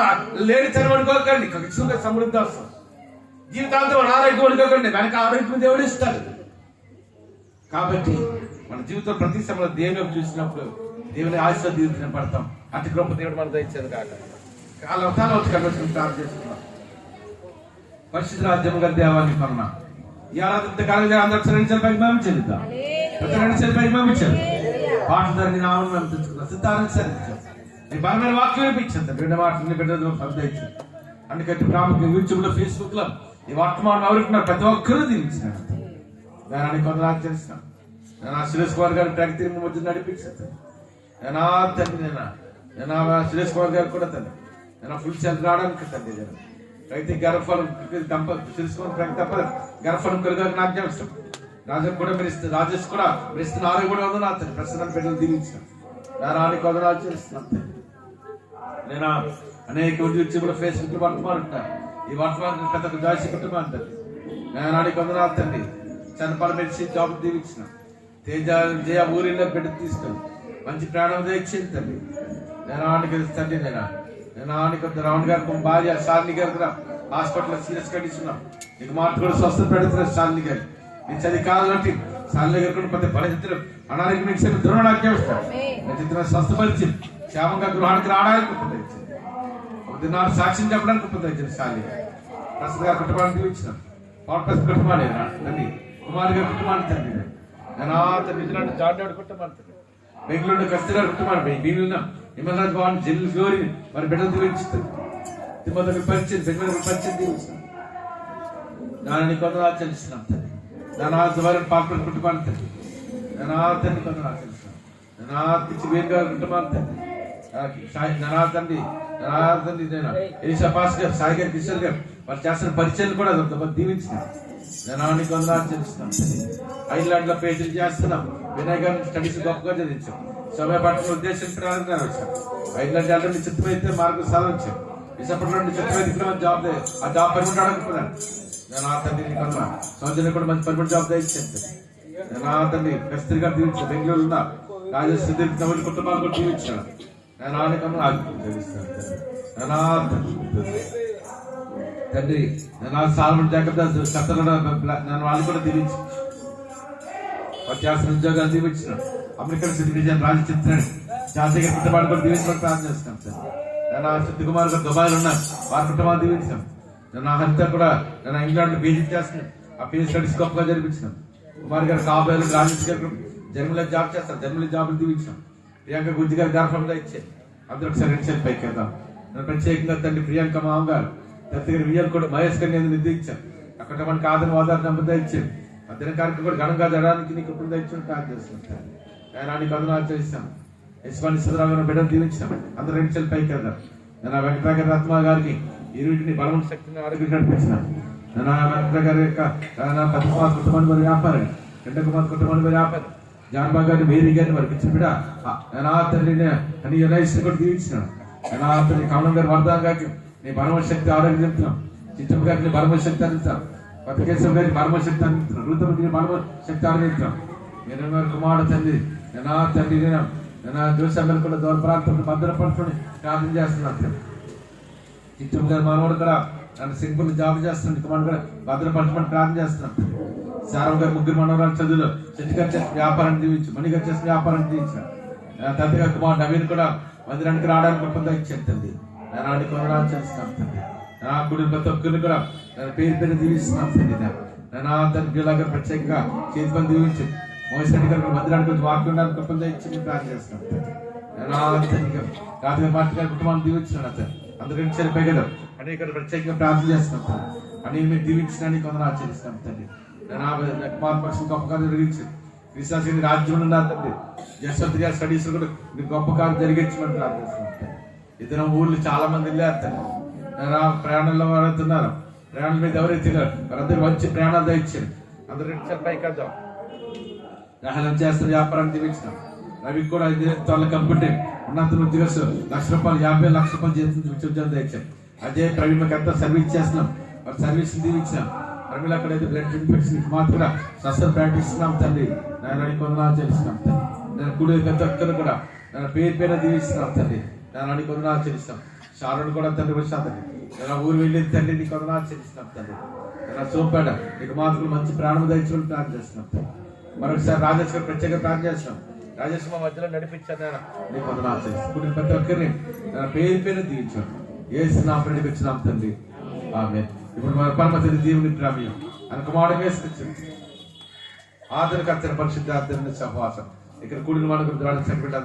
S1: లేని తరం అనుకోకండి, ఖచ్చితంగా సమృద్ధి వస్తుంది. జీవితాంతం అనారోగ్యం అనుకోకండి, వెనక ఆరోగ్యం దేవుడు ఇస్తాడు. కాబట్టి మన జీవితం ప్రతి సమయంలో దేవుని చూసినప్పుడు దేవుని ఆశీర్వదించిన పడతాం. అతి గొప్ప దేవుడు మన దయచేది కాక కాలం వచ్చి కన్వర్షన్ ప్రార్థన చేసుకున్నాం. పరిశుద్ధ రాజ్యం గారి దేవాన్ని కొన్నా ఈ ఆరాధన కాలంగా అందరూ 2 నిమిషాల పైకి మేము చెల్లిద్దాం. 2 నిమిషాల పైకి మేము చెల్లి పాట ధరని నామని మేము తెచ్చుకున్నాం. సిద్ధాన్ని సరించాం. ఈ బలమైన వాక్యం వినిపించింది, 2 మాటలని బిడ్డలు సందేశం. అందుకంటే ప్రాముఖ్యంగా యూట్యూబ్ లో, ఫేస్బుక్ లో ఈ వర్తమానం ఎవరుకున్నారు ప్రతి ఒక్కరూ దీవించినారు. దానికి కొందరు చేస్తాను. నేను సురేష్ కుమార్ గారి ప్రగతి మధ్య నడిపించాను. నేను తండ్రి నేను సురేష్ కుమార్ గారు కూడా తండ్రి నేను ఫుల్ సెల్ రావడానికి తండ్రి నేను ప్రగతి గర్భఫలం సురేష్ కుమార్ ప్రగతి తప్పదు గర్భఫలం కొరకు నాకు చేస్తాం. రాజు కూడా మీరు ఇస్తారు, రాజేష్ కూడా మీరు ఇస్తున్న ఆరోగ్య కూడా ఉంది. నా తండ్రి ప్రస్తుతం బిడ్డలు దీవించాను. నారానికి వందనాలు చేస్తున్నాను. నేను అనేక యూట్యూబ్లో, ఫేస్బుక్ వర్తమానం ఉంటాను. ఈ వర్తమానం పెద్ద జాయిసి కుటుంబం అంటారు. నారానికి వందనాలు తండ్రి. చన్నపల్లి మెడిసి జాబ్ దీవించిన తేజ జయ ఊరిలో బిడ్డ తీసుకెళ్ళి మంచి ప్రాణం తెచ్చింది తండ్రి. నేనానికి తండ్రి నేనానికి రావణ్ గారికి భార్య శాలిని గారికి హాస్పిటల్లో సీరియస్ కండిషన్ నీకు మాట కూడా స్వస్థత పెడుతున్నారు. శాలిని గారి నీ చది కాలంటే శాలిని గారు కూడా పెద్ద పరిస్థితులు అనారోగ్యం మీకు ద్రోణాజ్ఞ వస్తాడు. నేను చిత్రం స్వస్థపరిచి క్షేమంగా గృహానికి రావడానికి ఉపయోగించింది. ఒక దినాలు సాక్ష్యం చెప్పడానికి ఉపయోగించింది. శాలిని గారు ప్రస్తుత గారి కుటుంబాన్ని దీవించిన పవర్పస్ కుటుంబాన్ని తండ్రి, కుమార్ గారి కుటుంబాన్ని తండ్రి, నేను జార్డాడు కుటుంబాన్ని తండ్రి, బెంగళూరు కస్తూరి కుటుంబాన్ని బీవీలో హిమరాజ్ భవన్ జిల్లు గ్లోరి మరి బిడ్డలు దీవించుతారు. తిమ్మతో పరిచయం బెంగళూరు పరిచయం దీవించాను. దానిని కొందరు ఆచరిస్తున్నాం తండ్రి. దాని పాపల కుటుంబాన్ని తండ్రి, తండ్రి కొందరు ఆచరిస్తున్నాం. పిచ్చి వేరు గారి కుటుంబాన్ని తండ్రి, తండ్రి తండ్రి ఎలిసా పాస్ గారు, సాయి గారు, కిషోర్ గారు వారు చేస్తున్న పరిచయాలు కూడా దీవించిన నేను కొందరు ఆచరిస్తున్నాం. ఐర్లాండ్ లో పేజీలు చేస్తున్నాం. వినయ్ గారిని స్టడీస్ గొప్పగా చదివించాం. సమయ పట్టిన ఉద్దేశం ప్రకారం వచ్చాం. ఐర్లాండ్ వెళ్ళడం చిత్తమైతే మార్గం సాధించాం. విశాఖపట్నం చిత్తమైతే జాబ్ ఆ జాబ్ పర్మిట్ అడగకపోయాను. నేను ఆ తండ్రిని కొన్నా సంవత్సరం కూడా మంచి పర్మిట్ జాబ్ ఇచ్చాను. నేను ఆ తండ్రి కస్తూరి గారు దీవించాను. బెంగళూరు ఉన్న రాజేశ్వరి తమిళ కుటుంబాలు కూడా దీవించాను. నేను ఆనికన్నా ఆగిస్తాను తండ్రి. నేను సాల్మన్ జాగ్రత్త కత్తలు నేను వాళ్ళు కూడా దీవించి చేస్తున్న ఉద్యోగాలు దీవించిన. అమెరికన్ సిటిజన్ రాజచిత్రాన్ని జాతీయ కుటుంబాలు కూడా దీవించమని ప్రార్థన చేస్తాం సార్. నేను సిద్ధి కుమార్ గారు దుబాయ్లో ఉన్నారు, వారి కుటుంబాలు దీవించాం. నేను అంతా కూడా నేను ఇంగ్లాండ్ పీజీ చేస్తున్నాను. ఆ పీజీ స్టడీస్ గొప్పగా జరిపించినాం. కుమార్ గారు కాబోయే రాజేష్ గారు జర్మనీలో జాబ్ చేస్తారు, జర్మనీ జాబులు దీవించాం. ప్రియాంక గుజ్జి గారు గర్భంగా ఇచ్చారు. అందరూ ఒకసారి 2 నిమిషాలు పైకి వెళ్దాం. నేను ప్రత్యేకంగా తండ్రి ప్రియాంక మామ గారు దగ్గర విజయాలు కూడా మహేష్ గారిని నిర్దించాను. అక్కడ మనకి ఆదరణ వాదాన్ని నమ్మదా ఇచ్చాను. ఆ దినకారికి కూడా ఘనంగా జరగడానికి నీకు ఇప్పుడు ఇచ్చిన ప్లాన్ చేస్తున్నాను. నేను నీకు అందరూ ఆచరిస్తాను. యశ్వాని సుధరావు బిడ్డను దీవించాం. అందరూ 2 నిమిషాలు పైకి వెళ్దాం. నేను ఆ వెంకటరాఘవ రత్మ గారికి ఈ వీటిని బలమైన శక్తిని ఆరోగ్యం నడిపించిన. నేను ఆ వెంకట గారి యొక్క పద్మకుమార్ కుటుంబాన్ని మరి వ్యాపారం, 2 కుమార్ కుటుంబాన్ని మరి వ్యాపారం, జాన్బా గారిని వేరే గారిని వారికి ఇచ్చిన బిడ్డ నేను ఆ తండ్రిని అని యునైస్ కూడా దీవించినాను. నేను ఆ తండ్రి కమలం గారి వర్ధా గారికి నీ బలమైన శక్తి ఆరోగ్యం చెప్తున్నాం. చిత్తమ్మ గారికి బలమైన శక్తి అందిస్తాం. కొత్తకేశ్వర గారికి బలమైన శక్తి అందిస్తున్నాం. ఋతుమకి బలమైన శక్తి ఆరోగిస్తున్నాం. మీరు వారి కుమారుడు తండ్రి నేను ఆ తండ్రి నేను జోసమ్మలు కూడా దూర ప్రాంతంలో భద్రపరచుకొని ప్రార్థన చేస్తున్నాను. చిత్తమ్మ గారి మనవాడు కూడా నన్ను సింపుల్ జాబ్ చేస్తున్నాను. కుమారుడు కూడా భద్రపరచమని ప్రార్థన చేస్తున్నాను. శారవ్ గారు 3 మనవరాలు చదువులో చెట్టుగా చేసిన వ్యాపారాన్ని దీవించు, మణిగా చేసిన వ్యాపారాన్ని దీవించిన. తండ్రిగా కుమార్ నవీన్ కూడా మందిరానికి రావడానికి ఒప్పందా ఇచ్చాను తండ్రి. నేను ఆడి కొనడానికి చేస్తున్నాను తండ్రి. నా కుటుంబ ప్రతి ఒక్కరిని కూడా నేను పేరు దీవిస్తున్నాను తండ్రి.
S3: నా తండ్రి ఇలాగ ప్రత్యేకంగా చేతి పని దీవించి మోసరెడ్డి గారికి మందిరానికి వచ్చి వాక్యం కృపణ ఇచ్చి ప్రార్థన చేస్తున్నాం నా తండ్రి రాత్రి పార్టీ గారి కుటుంబాన్ని దీవించినాను సార్ అందరికీ చనిపోయి కదా అని ఇక్కడ ప్రత్యేకంగా ప్రార్థన చేస్తున్నాం సార్ అని మీరు దీవించడానికి కొందరు ఆచరిస్తున్నాం తండ్రి నా పక్షం గొప్ప కార్యం జరిగించి విశ్వాస రాజ్యంలో ఉన్నారు తండ్రి జస్వంత్ గారి స్టడీస్ కూడా మీరు గొప్ప కార్యం జరిగించమని ప్రార్థిస్తున్నాం. ఇతర ఊర్లు చాలా మంది వెళ్ళారు తండ్రి నా ప్రయాణంలో వాడుతున్నారు ప్రయాణం మీద ఎవరైతే వారందరూ వచ్చి ప్రయాణాలు దయచారు అందరికీ చనిపోయి కదా గ్రహణం చేస్తున్న వ్యాపారాన్ని దీవించినాం. రవి కూడా త్వరలో కంప్యూటర్ ఉన్నత ఉద్యోగస్తులు ₹1,00,000 50,00,000 జీతం ఉద్యోగం తెచ్చాం. అదే ప్రవీణ్కి అంతా సర్వీస్ చేస్తున్నాం వారి సర్వీస్ దీవించినాం. ప్రవీణ్ అక్కడైతే బ్లడ్ ఇన్ఫెక్షన్ మాత్రం స్వస్థత ప్రకటిస్తున్నాం తండ్రి నేను కొందరు చేస్తున్నాం తండ్రి నేను కూడా ప్రతి ఒక్కరు కూడా నేను పేరు దీవిస్తున్నాం తండ్రి నేను కొందరు ఆచరిస్తాం. షారుడు కూడా తండ్రి వచ్చాను తండ్రి నేను ఊరు వెళ్ళేది తండ్రి నీ కొందరు ఆచరిస్తున్నాం తండ్రి నేను చూపాడ నీకు మాత్రం మంచి ప్రాణం దయచుకుని ప్రార్థన చేస్తున్నాం తండ్రి. మరొకసారి రాజేష్ గారు ప్రత్యేక ప్రార్థన చేస్తున్నాం. రాజేష్ మా మధ్యలో నడిపించాను నేను నీకు కొందరు ఆచరిస్తాను. ప్రతి ఒక్కరిని పేరు దీవించాను ఏసు నా ఫ్రెండ్కి వచ్చినాం తండ్రి ఆమె. ఇప్పుడు మన పరమ తండ్రి దేవుని ప్రేమయం ఆయన కుమారుడు వేసుకొచ్చింది ఆదరణ కర్తన పరిశుద్ధార్థన సహవాసం ఇక్కడ కూడిన మనకు